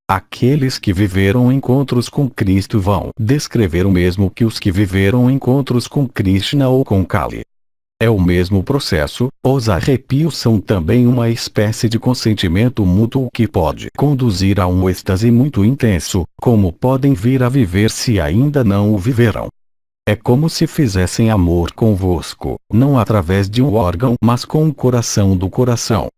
Aqueles que viveram encontros com Cristo vão descrever o mesmo que os que viveram encontros com Krishna ou com Kali. É o mesmo processo, os arrepios são também uma espécie de consentimento mútuo que pode conduzir a um êxtase muito intenso, como podem vir a viver se ainda não o viveram. É como se fizessem amor convosco, não através de um órgão, mas com o coração do coração.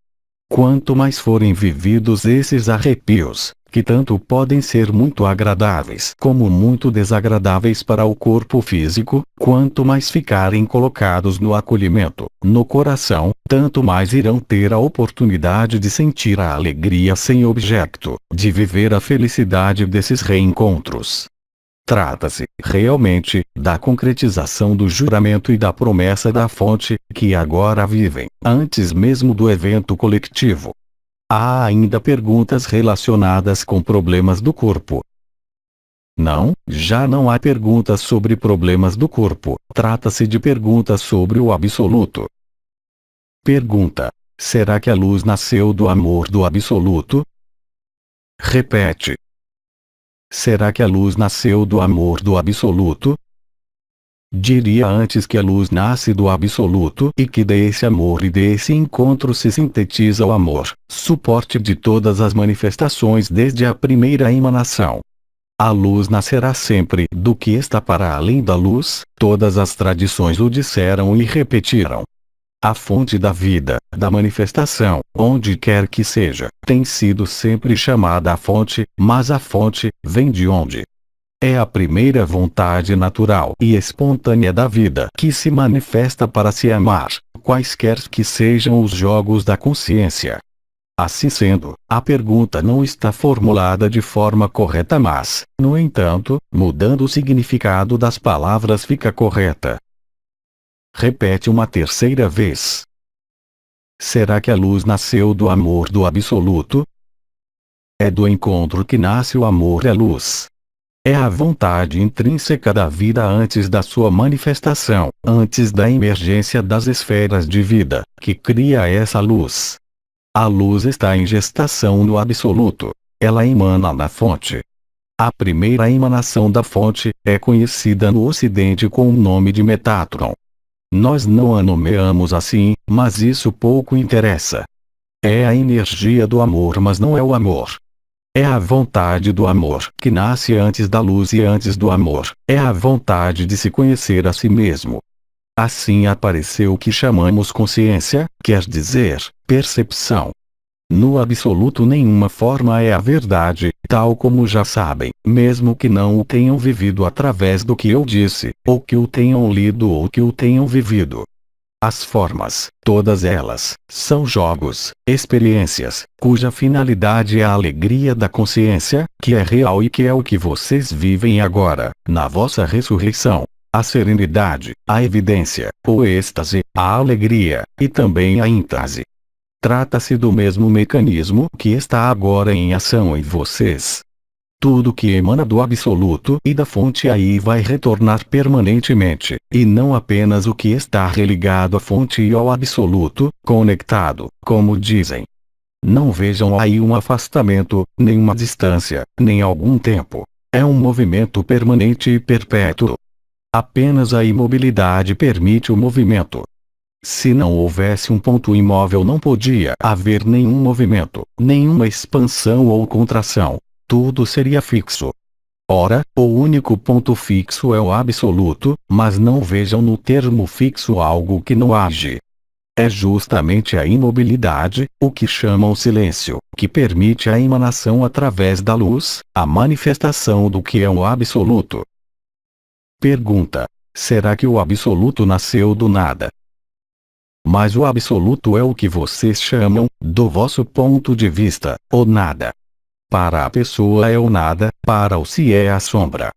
Quanto mais forem vividos esses arrepios, que tanto podem ser muito agradáveis como muito desagradáveis para o corpo físico, quanto mais ficarem colocados no acolhimento, no coração, tanto mais irão ter a oportunidade de sentir a alegria sem objeto, de viver a felicidade desses reencontros. Trata-se, realmente, da concretização do juramento e da promessa da fonte, que agora vivem, antes mesmo do evento coletivo. Há ainda perguntas relacionadas com problemas do corpo. Não, já não há perguntas sobre problemas do corpo, trata-se de perguntas sobre o absoluto. Pergunta: será que a luz nasceu do amor do absoluto? Repete. Será que a luz nasceu do amor do absoluto? Diria antes que a luz nasce do absoluto e que desse amor e desse encontro se sintetiza o amor, suporte de todas as manifestações desde a primeira emanação. A luz nascerá sempre do que está para além da luz, todas as tradições o disseram e repetiram. A fonte da vida, da manifestação, onde quer que seja, tem sido sempre chamada a fonte, mas a fonte vem de onde? É a primeira vontade natural e espontânea da vida que se manifesta para se amar, quaisquer que sejam os jogos da consciência. Assim sendo, a pergunta não está formulada de forma correta, mas, no entanto, mudando o significado das palavras fica correta. Repete uma terceira vez. Será que a luz nasceu do amor do absoluto? É do encontro que nasce o amor e a luz. É a vontade intrínseca da vida antes da sua manifestação, antes da emergência das esferas de vida, que cria essa luz. A luz está em gestação no absoluto. Ela emana na fonte. A primeira emanação da fonte é conhecida no Ocidente com o nome de Metatron. Nós não a nomeamos assim, mas isso pouco interessa. É a energia do amor, mas não é o amor. É a vontade do amor que nasce antes da luz e antes do amor. É a vontade de se conhecer a si mesmo. Assim apareceu o que chamamos consciência, quer dizer, percepção. No absoluto nenhuma forma é a verdade, tal como já sabem, mesmo que não o tenham vivido através do que eu disse, ou que o tenham lido ou que o tenham vivido. As formas, todas elas, são jogos, experiências, cuja finalidade é a alegria da consciência, que é real e que é o que vocês vivem agora, na vossa ressurreição. A serenidade, a evidência, o êxtase, a alegria, e também a êntase. Trata-se do mesmo mecanismo que está agora em ação em vocês. Tudo que emana do absoluto e da fonte aí vai retornar permanentemente, e não apenas o que está religado à fonte e ao absoluto, conectado, como dizem. Não vejam aí um afastamento, nem uma distância, nem algum tempo. É um movimento permanente e perpétuo. Apenas a imobilidade permite o movimento. Se não houvesse um ponto imóvel, não podia haver nenhum movimento, nenhuma expansão ou contração. Tudo seria fixo. Ora, o único ponto fixo é o absoluto, mas não vejam no termo fixo algo que não age. É justamente a imobilidade, o que chamam silêncio, que permite a emanação através da luz, a manifestação do que é o absoluto. Pergunta: será que o absoluto nasceu do nada? Mas o absoluto é o que vocês chamam, do vosso ponto de vista, o nada. Para a pessoa é o nada, para o si é a sombra.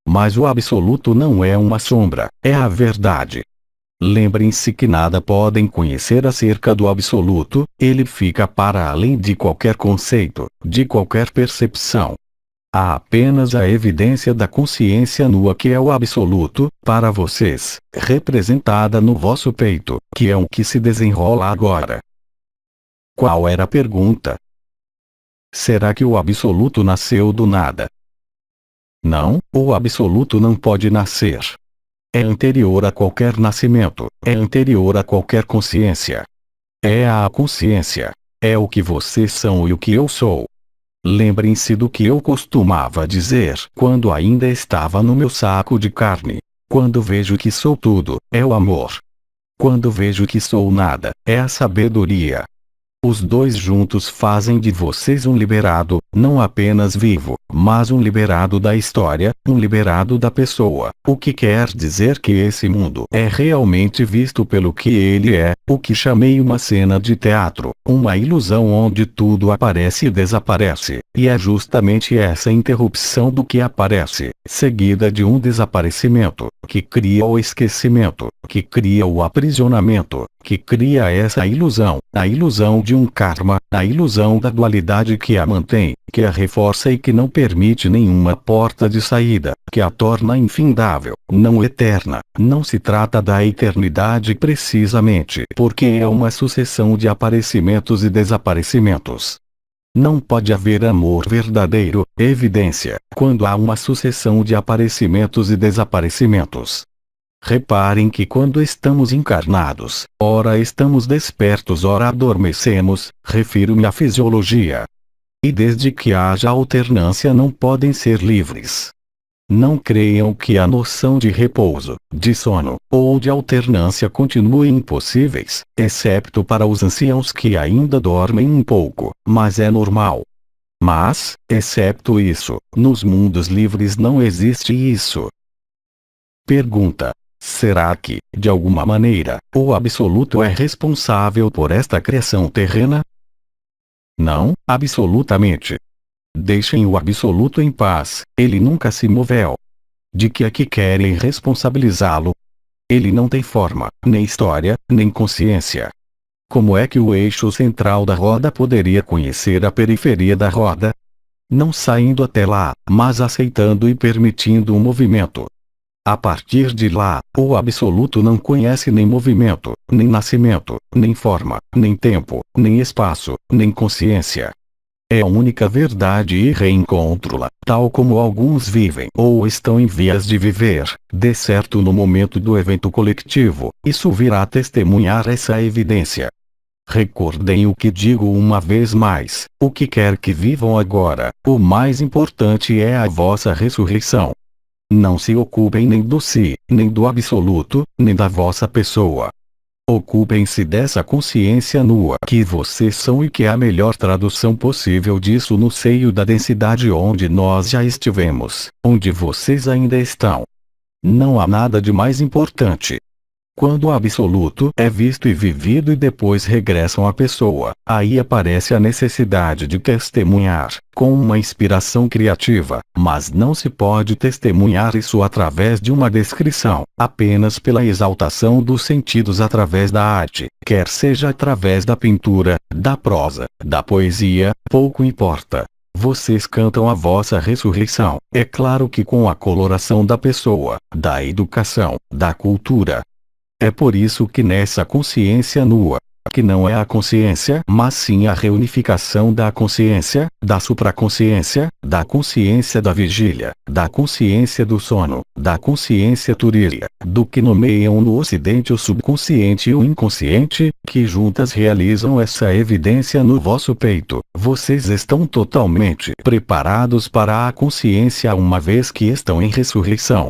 Mas o absoluto não é uma sombra, é a verdade. Lembrem-se que nada podem conhecer acerca do absoluto, ele fica para além de qualquer conceito, de qualquer percepção. Há apenas a evidência da consciência nua que é o absoluto, para vocês, representada no vosso peito, que é o que se desenrola agora. Qual era a pergunta? Será que o absoluto nasceu do nada? Não, o absoluto não pode nascer. É anterior a qualquer nascimento, é anterior a qualquer consciência. É a consciência. É o que vocês são e o que eu sou. Lembrem-se do que eu costumava dizer quando ainda estava no meu saco de carne. Quando vejo que sou tudo, é o amor. Quando vejo que sou nada, é a sabedoria. Os dois juntos fazem de vocês um liberado, não apenas vivo, mas um liberado da história, um liberado da pessoa, o que quer dizer que esse mundo é realmente visto pelo que ele é, o que chamei uma cena de teatro, uma ilusão onde tudo aparece e desaparece, e é justamente essa interrupção do que aparece, seguida de um desaparecimento, que cria o esquecimento, que cria o aprisionamento, que cria essa ilusão, a ilusão de um karma, a ilusão da dualidade que a mantém, que a reforça e que não permite nenhuma porta de saída, que a torna infindável, não eterna. Não se trata da eternidade precisamente porque é uma sucessão de aparecimentos e desaparecimentos. Não pode haver amor verdadeiro, evidência, quando há uma sucessão de aparecimentos e desaparecimentos. Reparem que quando estamos encarnados, ora estamos despertos, ora adormecemos, refiro-me à fisiologia. E desde que haja alternância não podem ser livres. Não creiam que a noção de repouso, de sono, ou de alternância continuem impossíveis, excepto para os anciãos que ainda dormem um pouco, mas é normal. Mas, excepto isso, nos mundos livres não existe isso. Pergunta: será que, de alguma maneira, o absoluto é responsável por esta criação terrena? Não, absolutamente. Deixem o absoluto em paz, ele nunca se moveu. De que é que querem responsabilizá-lo? Ele não tem forma, nem história, nem consciência. Como é que o eixo central da roda poderia conhecer a periferia da roda? Não saindo até lá, mas aceitando e permitindo o movimento. A partir de lá, o absoluto não conhece nem movimento, nem nascimento, nem forma, nem tempo, nem espaço, nem consciência. É a única verdade e reencontro-la, tal como alguns vivem ou estão em vias de viver, de certo no momento do evento coletivo, isso virá testemunhar essa evidência. Recordem o que digo uma vez mais, o que quer que vivam agora, o mais importante é a vossa ressurreição. Não se ocupem nem do si, nem do absoluto, nem da vossa pessoa. Ocupem-se dessa consciência nua que vocês são e que é a melhor tradução possível disso no seio da densidade onde nós já estivemos, onde vocês ainda estão. Não há nada de mais importante. Quando o absoluto é visto e vivido e depois regressam à pessoa, aí aparece a necessidade de testemunhar, com uma inspiração criativa, mas não se pode testemunhar isso através de uma descrição, apenas pela exaltação dos sentidos através da arte, quer seja através da pintura, da prosa, da poesia, pouco importa. Vocês cantam a vossa ressurreição, é claro que com a coloração da pessoa, da educação, da cultura. É por isso que nessa consciência nua, que não é a consciência, mas sim a reunificação da consciência, da supraconsciência, da consciência da vigília, da consciência do sono, da consciência turíria, do que nomeiam no ocidente o subconsciente e o inconsciente, que juntas realizam essa evidência no vosso peito. Vocês estão totalmente preparados para a consciência uma vez que estão em ressurreição.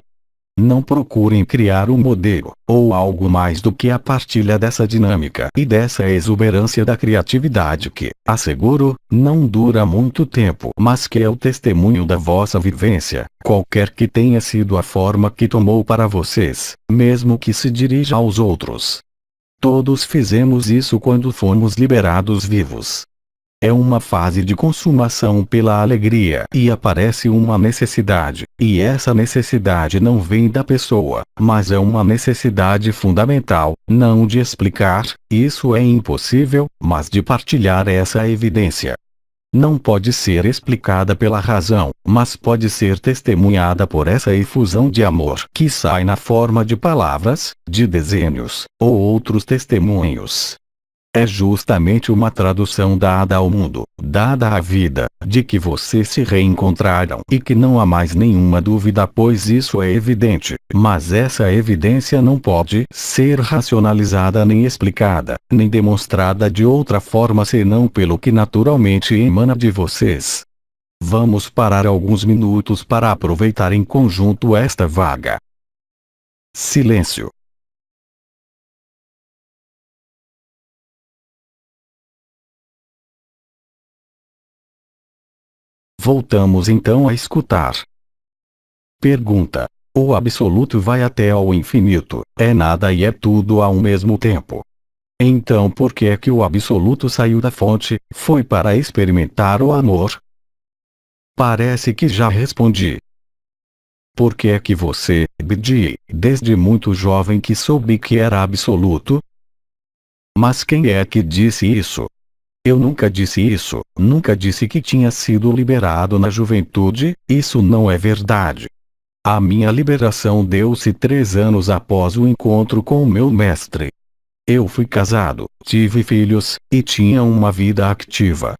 Não procurem criar um modelo, ou algo mais do que a partilha dessa dinâmica e dessa exuberância da criatividade que, asseguro, não dura muito tempo, mas que é o testemunho da vossa vivência, qualquer que tenha sido a forma que tomou para vocês, mesmo que se dirija aos outros. Todos fizemos isso quando fomos liberados vivos. É uma fase de consumação pela alegria e aparece uma necessidade, e essa necessidade não vem da pessoa, mas é uma necessidade fundamental, não de explicar, isso é impossível, mas de partilhar essa evidência. Não pode ser explicada pela razão, mas pode ser testemunhada por essa efusão de amor que sai na forma de palavras, de desenhos, ou outros testemunhos. É justamente uma tradução dada ao mundo, dada à vida, de que vocês se reencontraram e que não há mais nenhuma dúvida, pois isso é evidente, mas essa evidência não pode ser racionalizada nem explicada, nem demonstrada de outra forma senão pelo que naturalmente emana de vocês. Vamos parar alguns minutos para aproveitar em conjunto esta vaga. Silêncio. Voltamos então a escutar. Pergunta: o absoluto vai até ao infinito, é nada e é tudo ao mesmo tempo. Então por que é que o absoluto saiu da fonte, foi para experimentar o amor? Parece que já respondi. Por que é que você, Bidi, desde muito jovem que soube que era absoluto? Mas quem é que disse isso? Eu nunca disse isso, nunca disse que tinha sido liberado na juventude, isso não é verdade. A minha liberação deu-se 3 anos após o encontro com o meu mestre. Eu fui casado, tive filhos, e tinha uma vida ativa.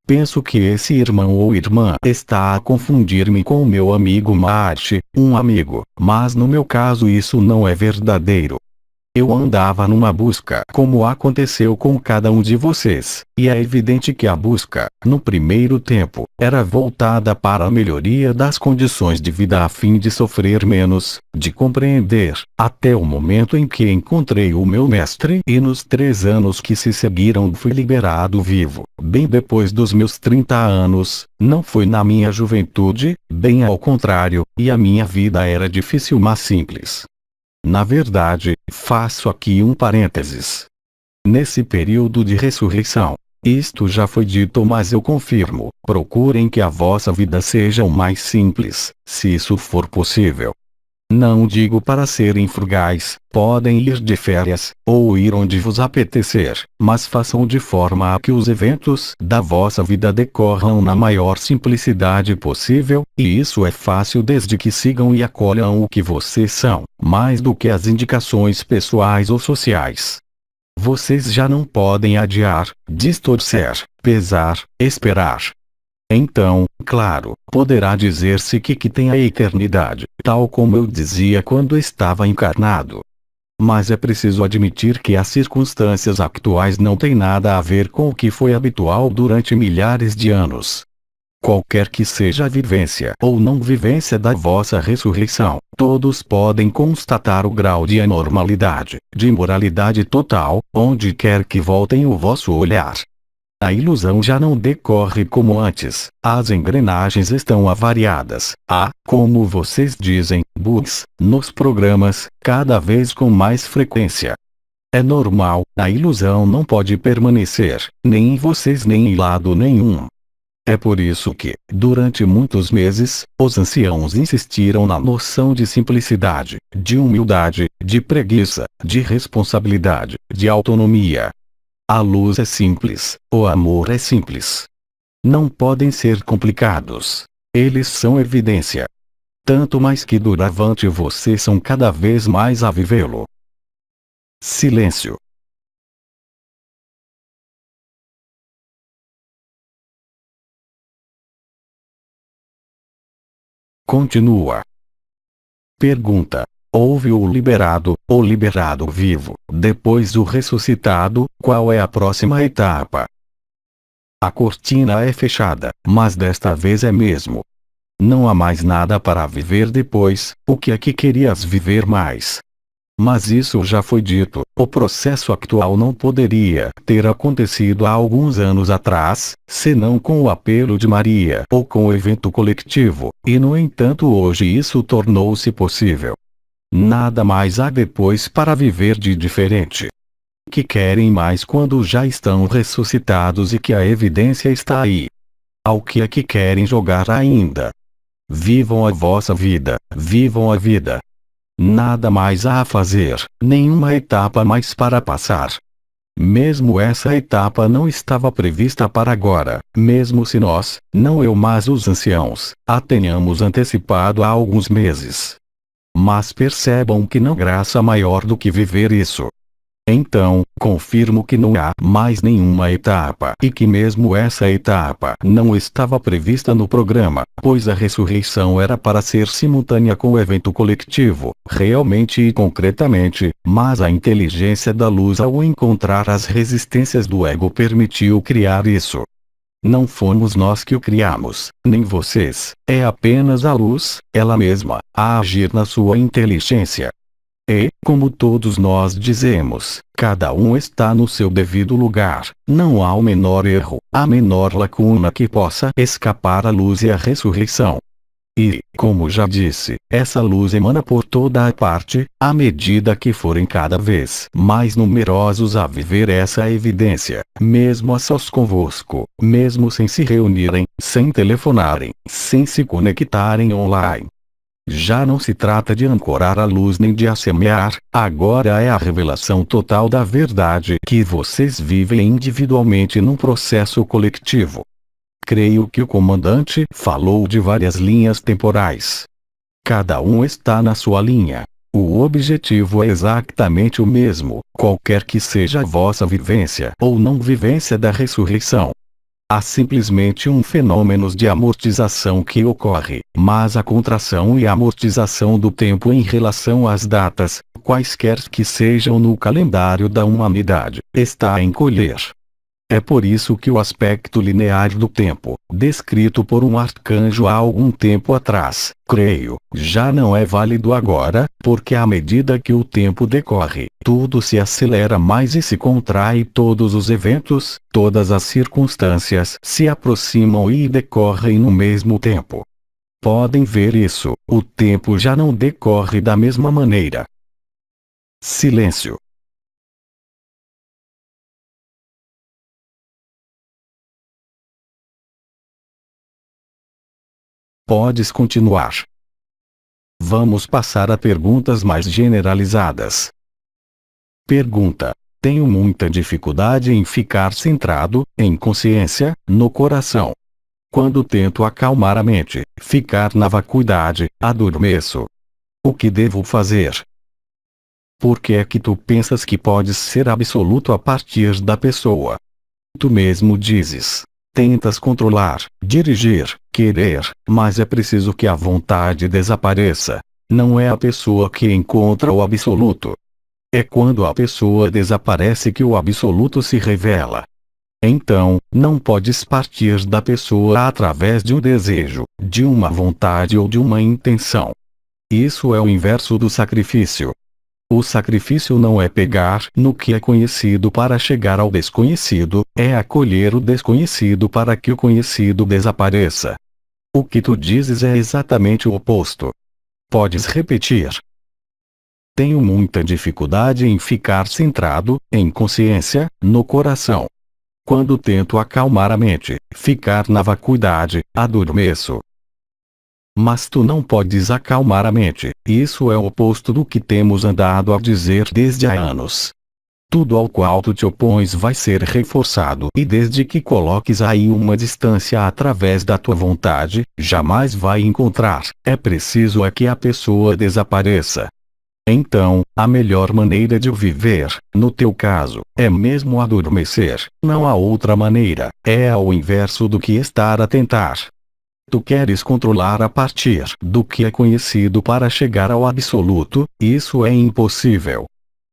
Penso que esse irmão ou irmã está a confundir-me com o meu amigo Marte, um amigo, mas no meu caso isso não é verdadeiro. Eu andava numa busca, como aconteceu com cada um de vocês, e é evidente que a busca, no primeiro tempo, era voltada para a melhoria das condições de vida a fim de sofrer menos, de compreender, até o momento em que encontrei o meu mestre e nos 3 anos que se seguiram fui liberado vivo, bem depois dos meus 30 anos, não foi na minha juventude, bem ao contrário, e a minha vida era difícil mas simples. Na verdade, faço aqui um parênteses. Nesse período de ressurreição, isto já foi dito mas eu confirmo, procurem que a vossa vida seja o mais simples, se isso for possível. Não digo para serem frugais, podem ir de férias, ou ir onde vos apetecer, mas façam de forma a que os eventos da vossa vida decorram na maior simplicidade possível, e isso é fácil desde que sigam e acolham o que vocês são, mais do que as indicações pessoais ou sociais. Vocês já não podem adiar, distorcer, pesar, esperar. Então, claro, poderá dizer-se que tem a eternidade, tal como eu dizia quando estava encarnado. Mas é preciso admitir que as circunstâncias atuais não têm nada a ver com o que foi habitual durante milhares de anos. Qualquer que seja a vivência ou não vivência da vossa ressurreição, todos podem constatar o grau de anormalidade, de imoralidade total, onde quer que voltem o vosso olhar. A ilusão já não decorre como antes, as engrenagens estão avariadas, há, como vocês dizem, bugs, nos programas, cada vez com mais frequência. É normal, a ilusão não pode permanecer, nem em vocês nem em lado nenhum. É por isso que, durante muitos meses, os anciãos insistiram na noção de simplicidade, de humildade, de preguiça, de responsabilidade, de autonomia. A luz é simples, o amor é simples. Não podem ser complicados. Eles são evidência. Tanto mais que doravante vocês são cada vez mais a vivê-lo. Silêncio. Continua. Pergunta. Houve o liberado vivo, depois o ressuscitado, qual é a próxima etapa? A cortina é fechada, mas desta vez é mesmo. Não há mais nada para viver depois, o que é que querias viver mais? Mas isso já foi dito, o processo atual não poderia ter acontecido há alguns anos atrás, senão com o apelo de Maria ou com o evento coletivo, e no entanto hoje isso tornou-se possível. Nada mais há depois para viver de diferente. Que querem mais quando já estão ressuscitados e que a evidência está aí? Ao que é que querem jogar ainda? Vivam a vossa vida, vivam a vida. Nada mais há a fazer, nenhuma etapa mais para passar. Mesmo essa etapa não estava prevista para agora, mesmo se nós, não eu mas os anciãos, a tenhamos antecipado há alguns meses. Mas percebam que não há graça maior do que viver isso. Então, confirmo que não há mais nenhuma etapa e que mesmo essa etapa não estava prevista no programa, pois a ressurreição era para ser simultânea com o evento coletivo, realmente e concretamente, mas a inteligência da luz ao encontrar as resistências do ego permitiu criar isso. Não fomos nós que o criamos, nem vocês, é apenas a luz, ela mesma, a agir na sua inteligência. E, como todos nós dizemos, cada um está no seu devido lugar, não há o menor erro, a menor lacuna que possa escapar à luz e à ressurreição. E, como já disse, essa luz emana por toda a parte, à medida que forem cada vez mais numerosos a viver essa evidência, mesmo a sós convosco, mesmo sem se reunirem, sem telefonarem, sem se conectarem online. Já não se trata de ancorar a luz nem de a semear, agora é a revelação total da verdade que vocês vivem individualmente num processo coletivo. Creio que o comandante falou de várias linhas temporais. Cada um está na sua linha. O objetivo é exatamente o mesmo, qualquer que seja a vossa vivência ou não vivência da ressurreição. Há simplesmente um fenômeno de amortização que ocorre, mas a contração e a amortização do tempo em relação às datas, quaisquer que sejam no calendário da humanidade, está a encolher. É por isso que o aspecto linear do tempo, descrito por um arcanjo há algum tempo atrás, creio, já não é válido agora, porque à medida que o tempo decorre, tudo se acelera mais e se contrai, todos os eventos, todas as circunstâncias se aproximam e decorrem no mesmo tempo. Podem ver isso, o tempo já não decorre da mesma maneira. Silêncio. Podes continuar. Vamos passar a perguntas mais generalizadas. Pergunta. Tenho muita dificuldade em ficar centrado, em consciência, no coração. Quando tento acalmar a mente, ficar na vacuidade, adormeço. O que devo fazer? Por que é que tu pensas que podes ser absoluto a partir da pessoa? Tu mesmo dizes. Tentas controlar, dirigir, querer, mas é preciso que a vontade desapareça. Não é a pessoa que encontra o absoluto. É quando a pessoa desaparece que o absoluto se revela. Então, não podes partir da pessoa através de um desejo, de uma vontade ou de uma intenção. Isso é o inverso do sacrifício. O sacrifício não é pegar no que é conhecido para chegar ao desconhecido, é acolher o desconhecido para que o conhecido desapareça. O que tu dizes é exatamente o oposto. Podes repetir? Tenho muita dificuldade em ficar centrado, em consciência, no coração. Quando tento acalmar a mente, ficar na vacuidade, adormeço. Mas tu não podes acalmar a mente, isso é o oposto do que temos andado a dizer desde há anos. Tudo ao qual tu te opões vai ser reforçado e desde que coloques aí uma distância através da tua vontade, jamais vai encontrar, é preciso que a pessoa desapareça. Então, a melhor maneira de viver, no teu caso, é mesmo adormecer, não há outra maneira, é ao inverso do que estar a tentar. Tu queres controlar a partir do que é conhecido para chegar ao absoluto, isso é impossível.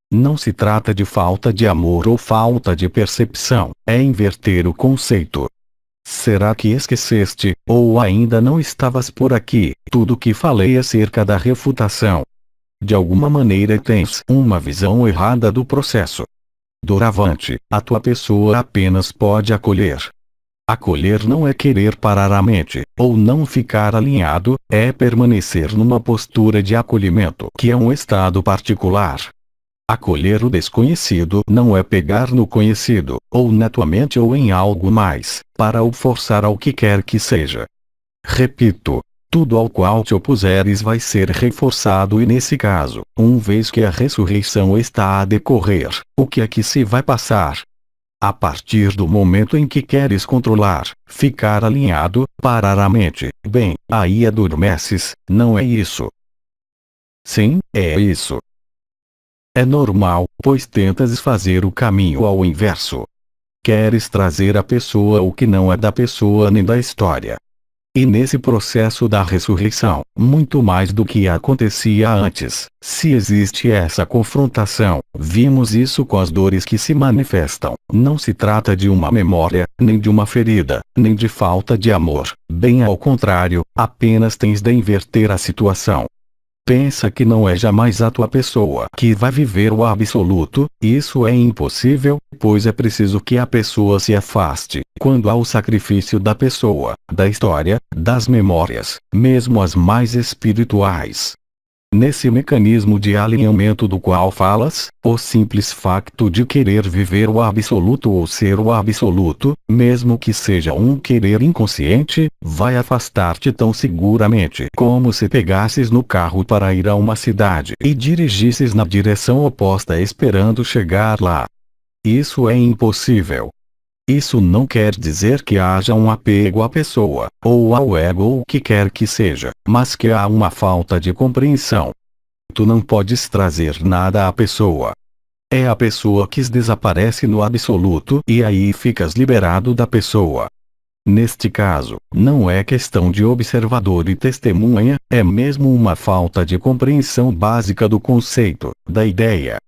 Não se trata de falta de amor ou falta de percepção, é inverter o conceito. Será que esqueceste, ou ainda não estavas por aqui, tudo que falei acerca da refutação? De alguma maneira tens uma visão errada do processo. Doravante, a tua pessoa apenas pode acolher. Acolher não é querer parar a mente, ou não ficar alinhado, é permanecer numa postura de acolhimento, que é um estado particular. Acolher o desconhecido não é pegar no conhecido, ou na tua mente ou em algo mais, para o forçar ao que quer que seja. Repito, tudo ao qual te opuseres vai ser reforçado e nesse caso, uma vez que a ressurreição está a decorrer, o que é que se vai passar? A partir do momento em que queres controlar, ficar alinhado, parar a mente, bem, aí adormeces, não é isso? Sim, é isso. É normal, pois tentas fazer o caminho ao inverso. Queres trazer à pessoa o que não é da pessoa nem da história. E nesse processo da ressurreição, muito mais do que acontecia antes, se existe essa confrontação, vimos isso com as dores que se manifestam. Não se trata de uma memória, nem de uma ferida, nem de falta de amor, bem ao contrário, apenas tens de inverter a situação. Pensa que não é jamais a tua pessoa que vai viver o absoluto, isso é impossível, pois é preciso que a pessoa se afaste, quando há o sacrifício da pessoa, da história, das memórias, mesmo as mais espirituais. Nesse mecanismo de alinhamento do qual falas, o simples facto de querer viver o absoluto ou ser o absoluto, mesmo que seja um querer inconsciente, vai afastar-te tão seguramente como se pegasses no carro para ir a uma cidade e dirigisses na direção oposta esperando chegar lá. Isso é impossível. Isso não quer dizer que haja um apego à pessoa, ou ao ego ou o que quer que seja, mas que há uma falta de compreensão. Tu não podes trazer nada à pessoa. É a pessoa que desaparece no absoluto e aí ficas liberado da pessoa. Neste caso, não é questão de observador e testemunha, é mesmo uma falta de compreensão básica do conceito, da ideia.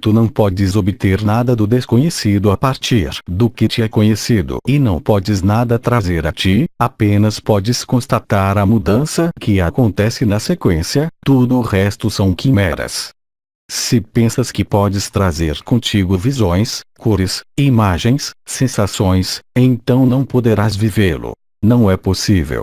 Tu não podes obter nada do desconhecido a partir do que te é conhecido e não podes nada trazer a ti, apenas podes constatar a mudança que acontece na sequência, tudo o resto são quimeras. Se pensas que podes trazer contigo visões, cores, imagens, sensações, então não poderás vivê-lo. Não é possível.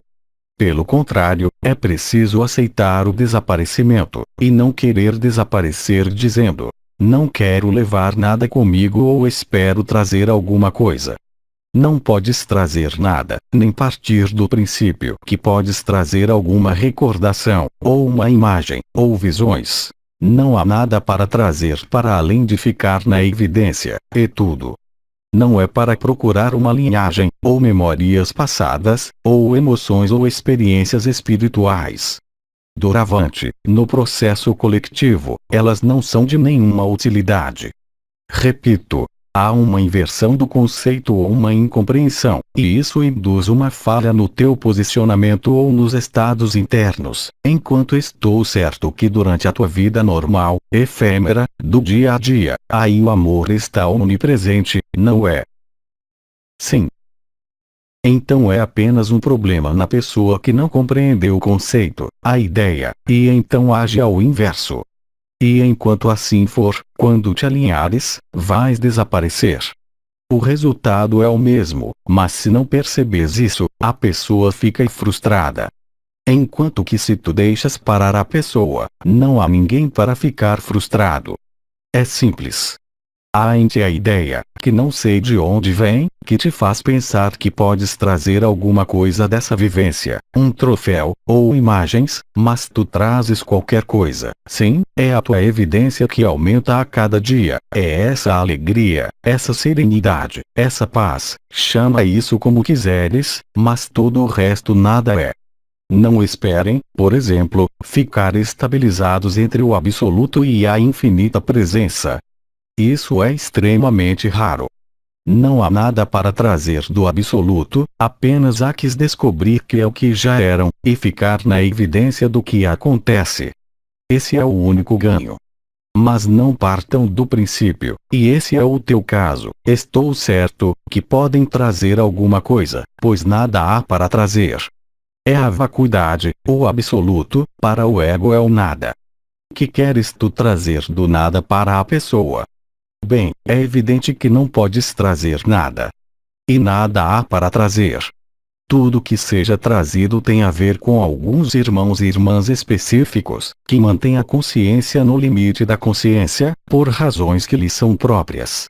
Pelo contrário, é preciso aceitar o desaparecimento, e não querer desaparecer dizendo: não quero levar nada comigo ou espero trazer alguma coisa. Não podes trazer nada, nem partir do princípio que podes trazer alguma recordação, ou uma imagem, ou visões. Não há nada para trazer para além de ficar na evidência, e tudo. Não é para procurar uma linhagem, ou memórias passadas, ou emoções ou experiências espirituais. Doravante, no processo coletivo, elas não são de nenhuma utilidade. Repito, há uma inversão do conceito ou uma incompreensão, e isso induz uma falha no teu posicionamento ou nos estados internos, enquanto estou certo que durante a tua vida normal, efêmera, do dia a dia, aí o amor está onipresente, não é? Sim. Então é apenas um problema na pessoa que não compreendeu o conceito, a ideia, e então age ao inverso. E enquanto assim for, quando te alinhares, vais desaparecer. O resultado é o mesmo, mas se não percebes isso, a pessoa fica frustrada. Enquanto que se tu deixas parar a pessoa, não há ninguém para ficar frustrado. É simples. Há em ti a ideia, que não sei de onde vem, que te faz pensar que podes trazer alguma coisa dessa vivência, um troféu, ou imagens, mas tu trazes qualquer coisa. Sim, é a tua evidência que aumenta a cada dia, é essa alegria, essa serenidade, essa paz, chama isso como quiseres, mas todo o resto nada é. Não esperem, por exemplo, ficar estabilizados entre o absoluto e a infinita presença. Isso é extremamente raro. Não há nada para trazer do absoluto, apenas há que descobrir que é o que já eram, e ficar na evidência do que acontece. Esse é o único ganho. Mas não partam do princípio, e esse é o teu caso, estou certo, que podem trazer alguma coisa, pois nada há para trazer. É a vacuidade, o absoluto, para o ego é o nada. Que queres tu trazer do nada para a pessoa? Bem, é evidente que não podes trazer nada. E nada há para trazer. Tudo que seja trazido tem a ver com alguns irmãos e irmãs específicos, que mantêm a consciência no limite da consciência, por razões que lhes são próprias.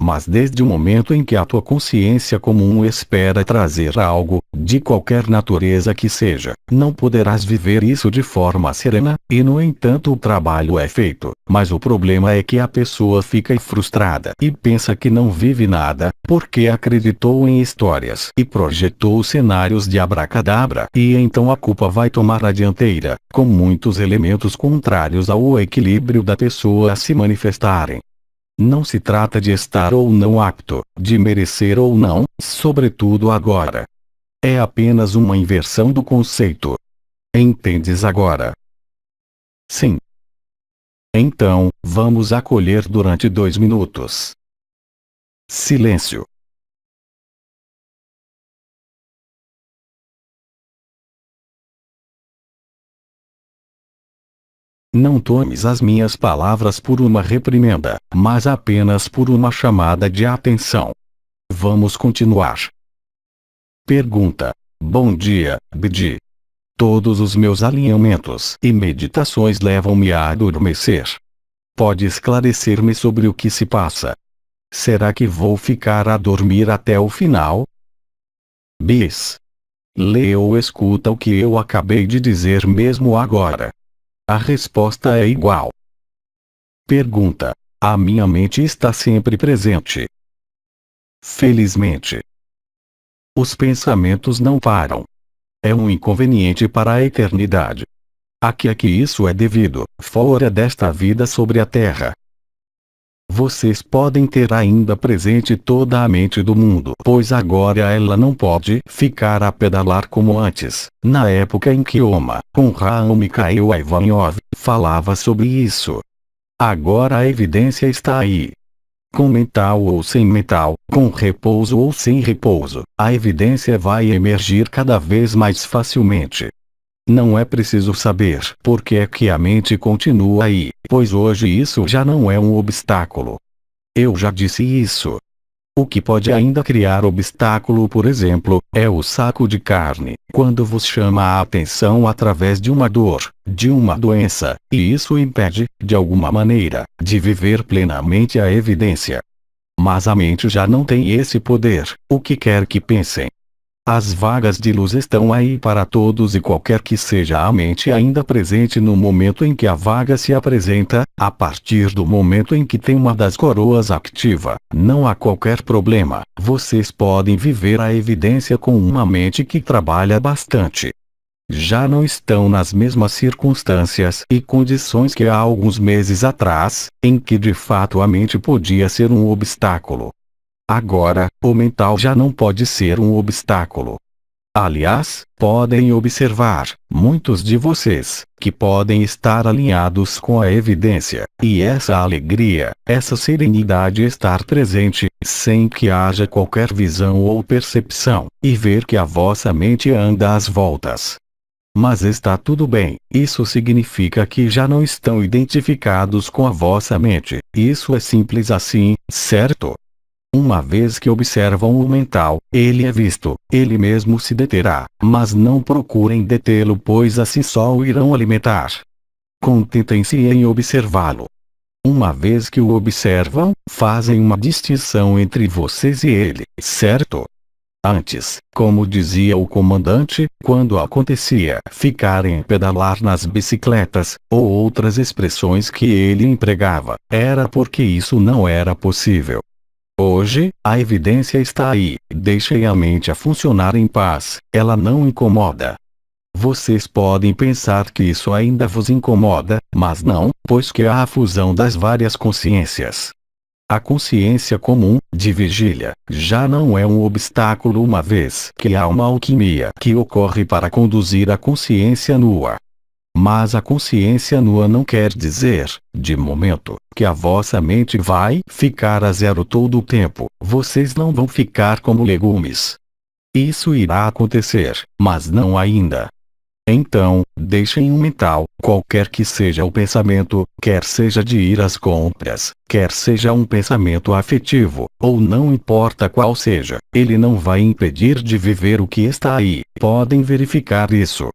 Mas desde o momento em que a tua consciência comum espera trazer algo, de qualquer natureza que seja, não poderás viver isso de forma serena, e no entanto o trabalho é feito, mas o problema é que a pessoa fica frustrada e pensa que não vive nada, porque acreditou em histórias e projetou cenários de abracadabra, e então a culpa vai tomar a dianteira, com muitos elementos contrários ao equilíbrio da pessoa a se manifestarem. Não se trata de estar ou não apto, de merecer ou não, sobretudo agora. É apenas uma inversão do conceito. Entendes agora? Sim. Então, vamos acolher durante 2 minutos. Silêncio. Não tomes as minhas palavras por uma reprimenda, mas apenas por uma chamada de atenção. Vamos continuar. Pergunta. Bom dia, Bidi. Todos os meus alinhamentos e meditações levam-me a adormecer. Pode esclarecer-me sobre o que se passa? Será que vou ficar a dormir até o final? Bis. Lê ou escuta o que eu acabei de dizer mesmo agora. A resposta é igual. Pergunta. A minha mente está sempre presente. Felizmente. Os pensamentos não param. É um inconveniente para a eternidade. A que é que isso é devido, fora desta vida sobre a Terra? Vocês podem ter ainda presente toda a mente do mundo, pois agora ela não pode ficar a pedalar como antes, na época em que Oma, com Raul Mikhail Ivanov, falava sobre isso. Agora a evidência está aí. Com mental ou sem mental, com repouso ou sem repouso, a evidência vai emergir cada vez mais facilmente. Não é preciso saber por que é que a mente continua aí, pois hoje isso já não é um obstáculo. Eu já disse isso. O que pode ainda criar obstáculo, por exemplo, é o saco de carne, quando vos chama a atenção através de uma dor, de uma doença, e isso impede, de alguma maneira, de viver plenamente a evidência. Mas a mente já não tem esse poder, o que quer que pensem. As vagas de luz estão aí para todos e qualquer que seja a mente ainda presente no momento em que a vaga se apresenta, a partir do momento em que tem uma das coroas ativa, não há qualquer problema, vocês podem viver a evidência com uma mente que trabalha bastante. Já não estão nas mesmas circunstâncias e condições que há alguns meses atrás, em que de fato a mente podia ser um obstáculo. Agora, o mental já não pode ser um obstáculo. Aliás, podem observar, muitos de vocês, que podem estar alinhados com a evidência, e essa alegria, essa serenidade estar presente, sem que haja qualquer visão ou percepção, e ver que a vossa mente anda às voltas. Mas está tudo bem, isso significa que já não estão identificados com a vossa mente, isso é simples assim, certo? Uma vez que observam o mental, ele é visto, ele mesmo se deterá, mas não procurem detê-lo, pois assim só o irão alimentar. Contentem-se em observá-lo. Uma vez que o observam, fazem uma distinção entre vocês e ele, certo? Antes, como dizia o comandante, quando acontecia ficarem a pedalar nas bicicletas, ou outras expressões que ele empregava, era porque isso não era possível. Hoje, a evidência está aí, deixem a mente a funcionar em paz, ela não incomoda. Vocês podem pensar que isso ainda vos incomoda, mas não, pois que há a fusão das várias consciências. A consciência comum, de vigília, já não é um obstáculo uma vez que há uma alquimia que ocorre para conduzir a consciência nua. Mas a consciência nua não quer dizer, de momento, que a vossa mente vai ficar a zero todo o tempo. Vocês não vão ficar como legumes. Isso irá acontecer, mas não ainda. Então, deixem um mental, qualquer que seja o pensamento, quer seja de ir às compras, quer seja um pensamento afetivo, ou não importa qual seja, ele não vai impedir de viver o que está aí. Podem verificar isso.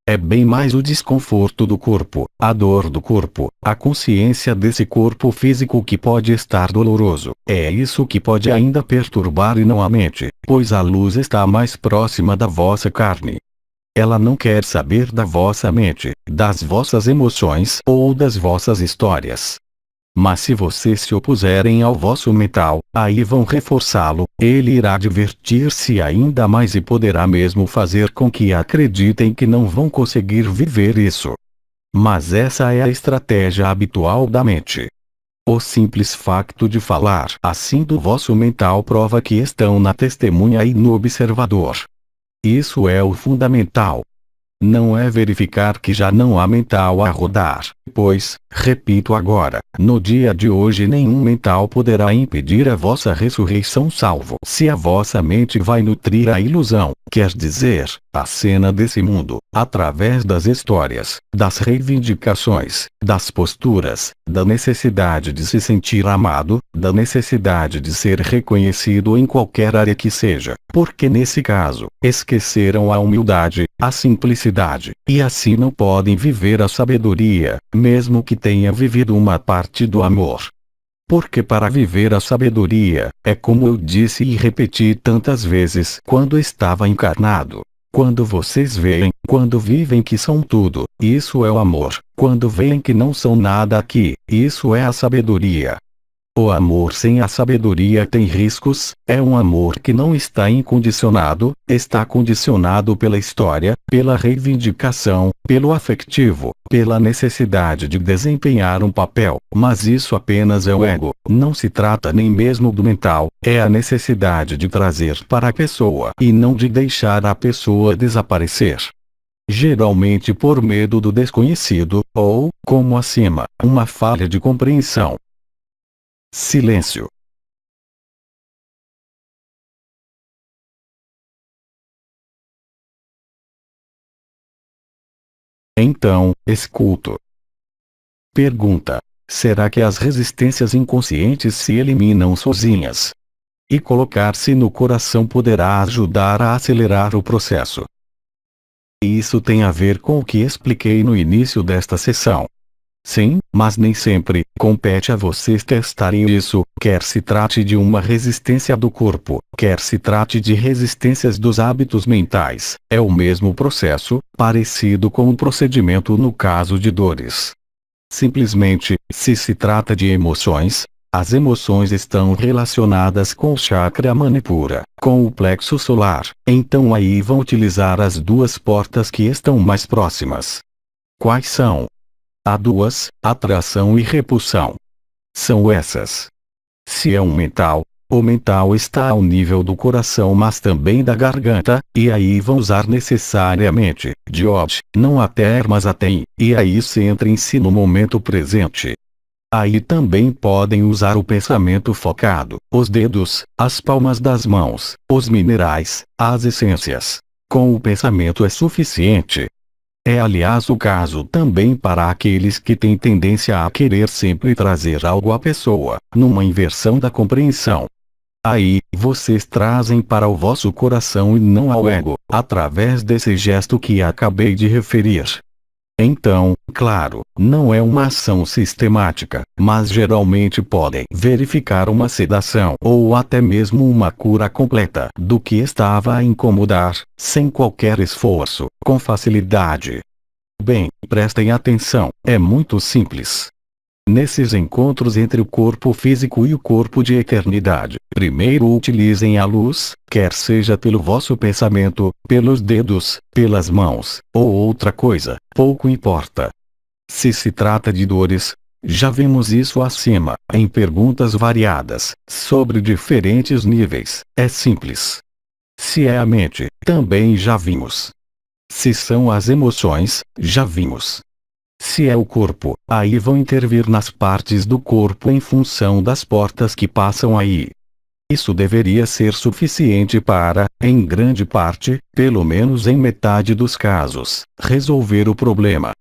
É bem mais o desconforto do corpo, a dor do corpo, a consciência desse corpo físico que pode estar doloroso. É isso que pode ainda perturbar e não a mente, pois a luz está mais próxima da vossa carne. Ela não quer saber da vossa mente, das vossas emoções ou das vossas histórias. Mas se vocês se opuserem ao vosso mental, aí vão reforçá-lo, ele irá divertir-se ainda mais e poderá mesmo fazer com que acreditem que não vão conseguir viver isso. Mas essa é a estratégia habitual da mente. O simples facto de falar assim do vosso mental prova que estão na testemunha e no observador. Isso é o fundamental. Não é verificar que já não há mental a rodar, pois, repito agora, no dia de hoje nenhum mental poderá impedir a vossa ressurreição salvo se a vossa mente vai nutrir a ilusão, quer dizer, a cena desse mundo, através das histórias, das reivindicações, das posturas, da necessidade de se sentir amado, da necessidade de ser reconhecido em qualquer área que seja, porque nesse caso, esqueceram a humildade, a simplicidade, e assim não podem viver a sabedoria, mesmo que tenha vivido uma parte do amor. Porque para viver a sabedoria, é como eu disse e repeti tantas vezes quando estava encarnado. Quando vocês veem, quando vivem que são tudo, isso é o amor. Quando veem que não são nada aqui, isso é a sabedoria. O amor sem a sabedoria tem riscos, é um amor que não está incondicionado, está condicionado pela história, pela reivindicação, pelo afetivo, pela necessidade de desempenhar um papel, mas isso apenas é o ego, não se trata nem mesmo do mental, é a necessidade de trazer para a pessoa e não de deixar a pessoa desaparecer. Geralmente por medo do desconhecido, ou, como acima, uma falha de compreensão. Silêncio. Então, escuto. Pergunta: será que as resistências inconscientes se eliminam sozinhas? E colocar-se no coração poderá ajudar a acelerar o processo. Isso tem a ver com o que expliquei no início desta sessão. Sim, mas nem sempre compete a vocês testarem isso, quer se trate de uma resistência do corpo, quer se trate de resistências dos hábitos mentais. É o mesmo processo, parecido com o procedimento no caso de dores. Simplesmente, se se trata de emoções, as emoções estão relacionadas com o chakra Manipura, com o plexo solar, então aí vão utilizar as duas portas que estão mais próximas. Quais são? Há duas, atração e repulsão. São essas. Se é um mental, o mental está ao nível do coração mas também da garganta, e aí vão usar necessariamente, Diod, não até mas até, e aí centrem-se no momento presente. Aí também podem usar o pensamento focado, os dedos, as palmas das mãos, os minerais, as essências. Com o pensamento é suficiente. É aliás o caso também para aqueles que têm tendência a querer sempre trazer algo à pessoa, numa inversão da compreensão. Aí, vocês trazem para o vosso coração e não ao ego, através desse gesto que acabei de referir. Então, claro, não é uma ação sistemática, mas geralmente podem verificar uma sedação ou até mesmo uma cura completa do que estava a incomodar, sem qualquer esforço, com facilidade. Bem, prestem atenção, é muito simples. Nesses encontros entre o corpo físico e o corpo de eternidade, primeiro utilizem a luz, quer seja pelo vosso pensamento, pelos dedos, pelas mãos, ou outra coisa, pouco importa. Se se trata de dores, Já vimos isso acima, em perguntas variadas, sobre diferentes níveis. É simples. Se é a mente, também já vimos. Se são as emoções, já vimos. Se é o corpo, aí vão intervir nas partes do corpo em função das portas que passam aí. Isso deveria ser suficiente para, em grande parte, pelo menos em metade dos casos, resolver o problema.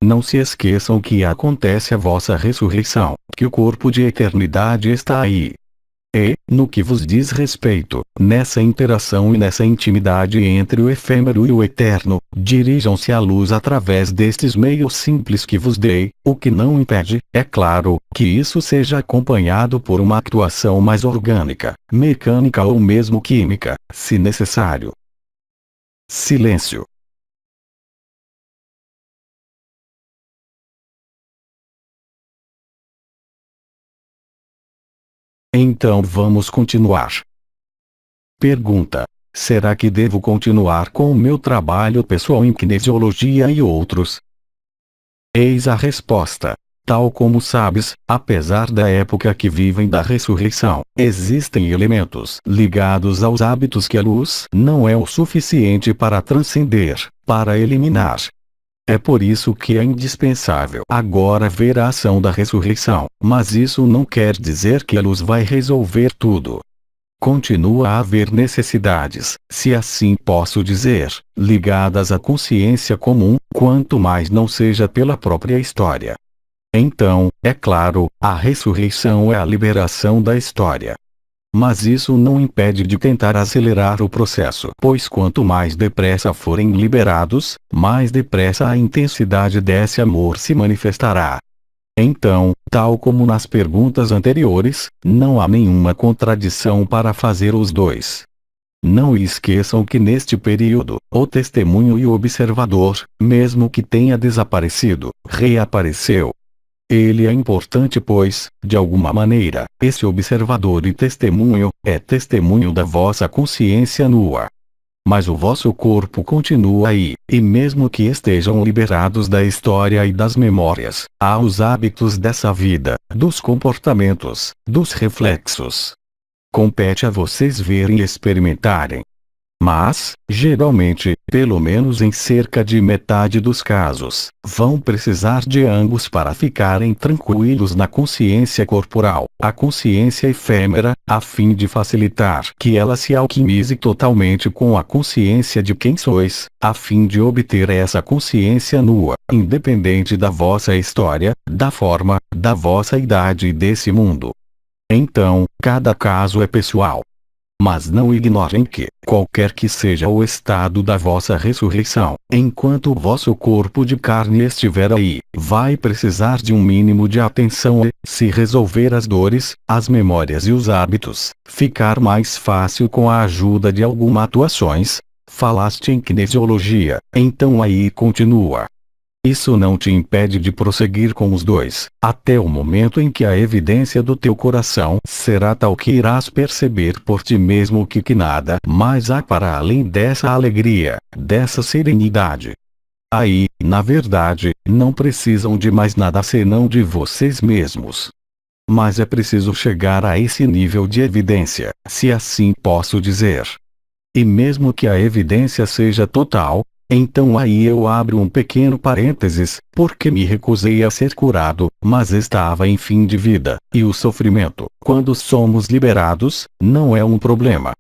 Não se esqueçam que acontece a vossa ressurreição, que o corpo de eternidade está aí. E, no que vos diz respeito, nessa interação e nessa intimidade entre o efêmero e o eterno, dirijam-se à luz através destes meios simples que vos dei, o que não impede, é claro, que isso seja acompanhado por uma atuação mais orgânica, mecânica ou mesmo química, se necessário. Silêncio. Então vamos continuar. Pergunta: será que devo continuar com o meu trabalho pessoal em kinesiologia e outros? Eis a resposta. Tal como sabes, apesar da época que vivem da ressurreição, existem elementos ligados aos hábitos que a luz não é o suficiente para transcender, para eliminar. É por isso que é indispensável agora ver a ação da ressurreição, mas isso não quer dizer que a luz vai resolver tudo. Continua a haver necessidades, se assim posso dizer, ligadas à consciência comum, quanto mais não seja pela própria história. Então, é claro, a ressurreição é a liberação da história. Mas isso não impede de tentar acelerar o processo, pois quanto mais depressa forem liberados, mais depressa a intensidade desse amor se manifestará. Então, tal como nas perguntas anteriores, não há nenhuma contradição para fazer os dois. Não esqueçam que neste período, o testemunho e o observador, mesmo que tenha desaparecido, reapareceu. Ele é importante pois, de alguma maneira, esse observador e testemunho, é testemunho da vossa consciência nua. Mas o vosso corpo continua aí, e mesmo que estejam liberados da história e das memórias, há os hábitos dessa vida, dos comportamentos, dos reflexos. Compete a vocês verem e experimentarem. Mas, geralmente, pelo menos em cerca de metade dos casos, vão precisar de ambos para ficarem tranquilos na consciência corporal, a consciência efêmera, a fim de facilitar que ela se alquimize totalmente com a consciência de quem sois, a fim de obter essa consciência nua, independente da vossa história, da forma, da vossa idade e desse mundo. Então, cada caso é pessoal. Mas não ignorem que, qualquer que seja o estado da vossa ressurreição, enquanto o vosso corpo de carne estiver aí, vai precisar de um mínimo de atenção e, se resolver as dores, as memórias e os hábitos, ficar mais fácil com a ajuda de algumas atuações. Falaste em kinesiologia, então aí continua. Isso não te impede de prosseguir com os dois, até o momento em que a evidência do teu coração será tal que irás perceber por ti mesmo que nada mais há para além dessa alegria, dessa serenidade. Aí, na verdade, não precisam de mais nada senão de vocês mesmos. Mas é preciso chegar a esse nível de evidência, se assim posso dizer. E mesmo que a evidência seja total, então aí eu abro um pequeno parênteses, porque me recusei a ser curado, mas estava em fim de vida, e o sofrimento, quando somos liberados, não é um problema.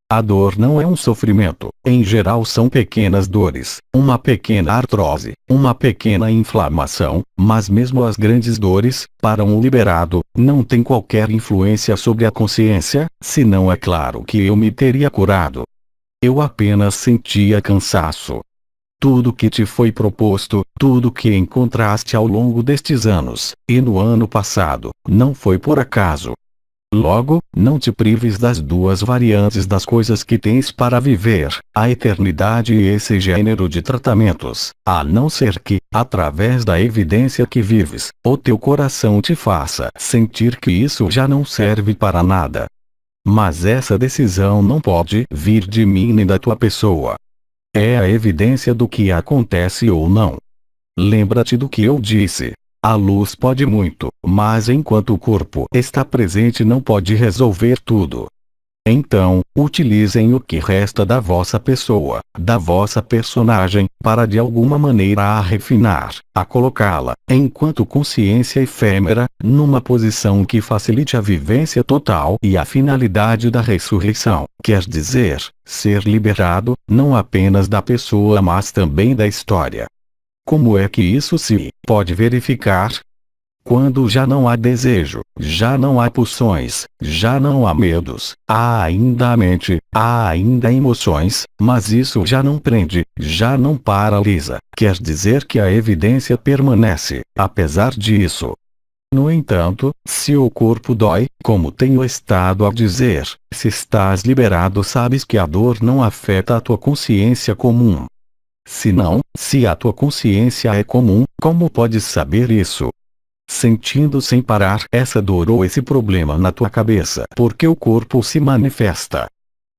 A dor não é um sofrimento, em geral são pequenas dores, uma pequena artrose, uma pequena inflamação, mas mesmo as grandes dores, para um liberado, não tem qualquer influência sobre a consciência, senão é claro que eu me teria curado. Eu apenas sentia cansaço. Tudo que te foi proposto, tudo que encontraste ao longo destes anos, e no ano passado, não foi por acaso. Logo, não te prives das duas variantes das coisas que tens para viver, a eternidade e esse gênero de tratamentos, a não ser que, através da evidência que vives, o teu coração te faça sentir que isso já não serve para nada. Mas essa decisão não pode vir de mim nem da tua pessoa. É a evidência do que acontece ou não. Lembra-te do que eu disse. A luz pode muito, mas enquanto o corpo está presente não pode resolver tudo. Então, utilizem o que resta da vossa pessoa, da vossa personagem, para de alguma maneira a refinar, a colocá-la, enquanto consciência efêmera, numa posição que facilite a vivência total e a finalidade da ressurreição, quer dizer, ser liberado, não apenas da pessoa mas também da história. Como é que isso se pode verificar? Quando já não há desejo, já não há pulsões, já não há medos, há ainda a mente, há ainda emoções, mas isso já não prende, já não paralisa, quer dizer que a evidência permanece, apesar disso. No entanto, se o corpo dói, como tenho estado a dizer, se estás liberado sabes que a dor não afeta a tua consciência comum. Se não, se a tua consciência é comum, como podes saber isso? Sentindo sem parar essa dor ou esse problema na tua cabeça porque o corpo se manifesta.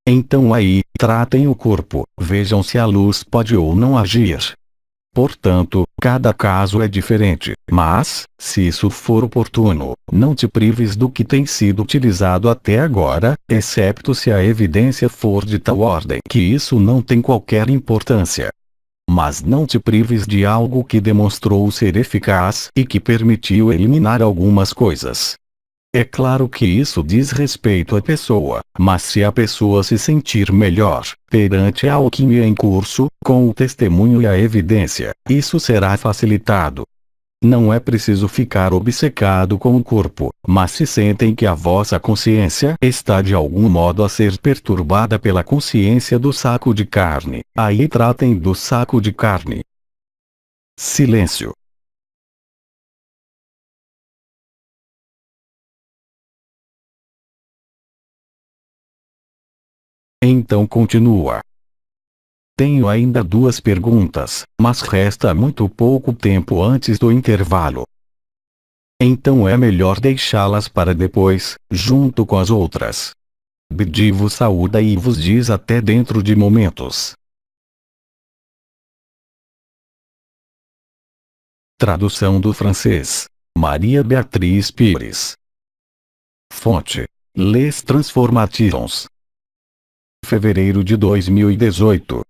Então aí, tratem o corpo, vejam se a luz pode ou não agir. Portanto, cada caso é diferente, mas, se isso for oportuno, não te prives do que tem sido utilizado até agora, excepto se a evidência for de tal ordem que isso não tem qualquer importância. Mas não te prives de algo que demonstrou ser eficaz e que permitiu eliminar algumas coisas. É claro que isso diz respeito à pessoa, mas se a pessoa se sentir melhor, perante a alquimia em curso, com o testemunho e a evidência, isso será facilitado. Não é preciso ficar obcecado com o corpo, mas se sentem que a vossa consciência está de algum modo a ser perturbada pela consciência do saco de carne, aí tratem do saco de carne. Silêncio. Então continua. Tenho ainda 2 perguntas, mas resta muito pouco tempo antes do intervalo. Então é melhor deixá-las para depois, junto com as outras. Bidi vos saúda e vos diz até dentro de momentos. Tradução do francês. Maria Beatriz Pires. Fonte. Les Transformations. Fevereiro de 2018.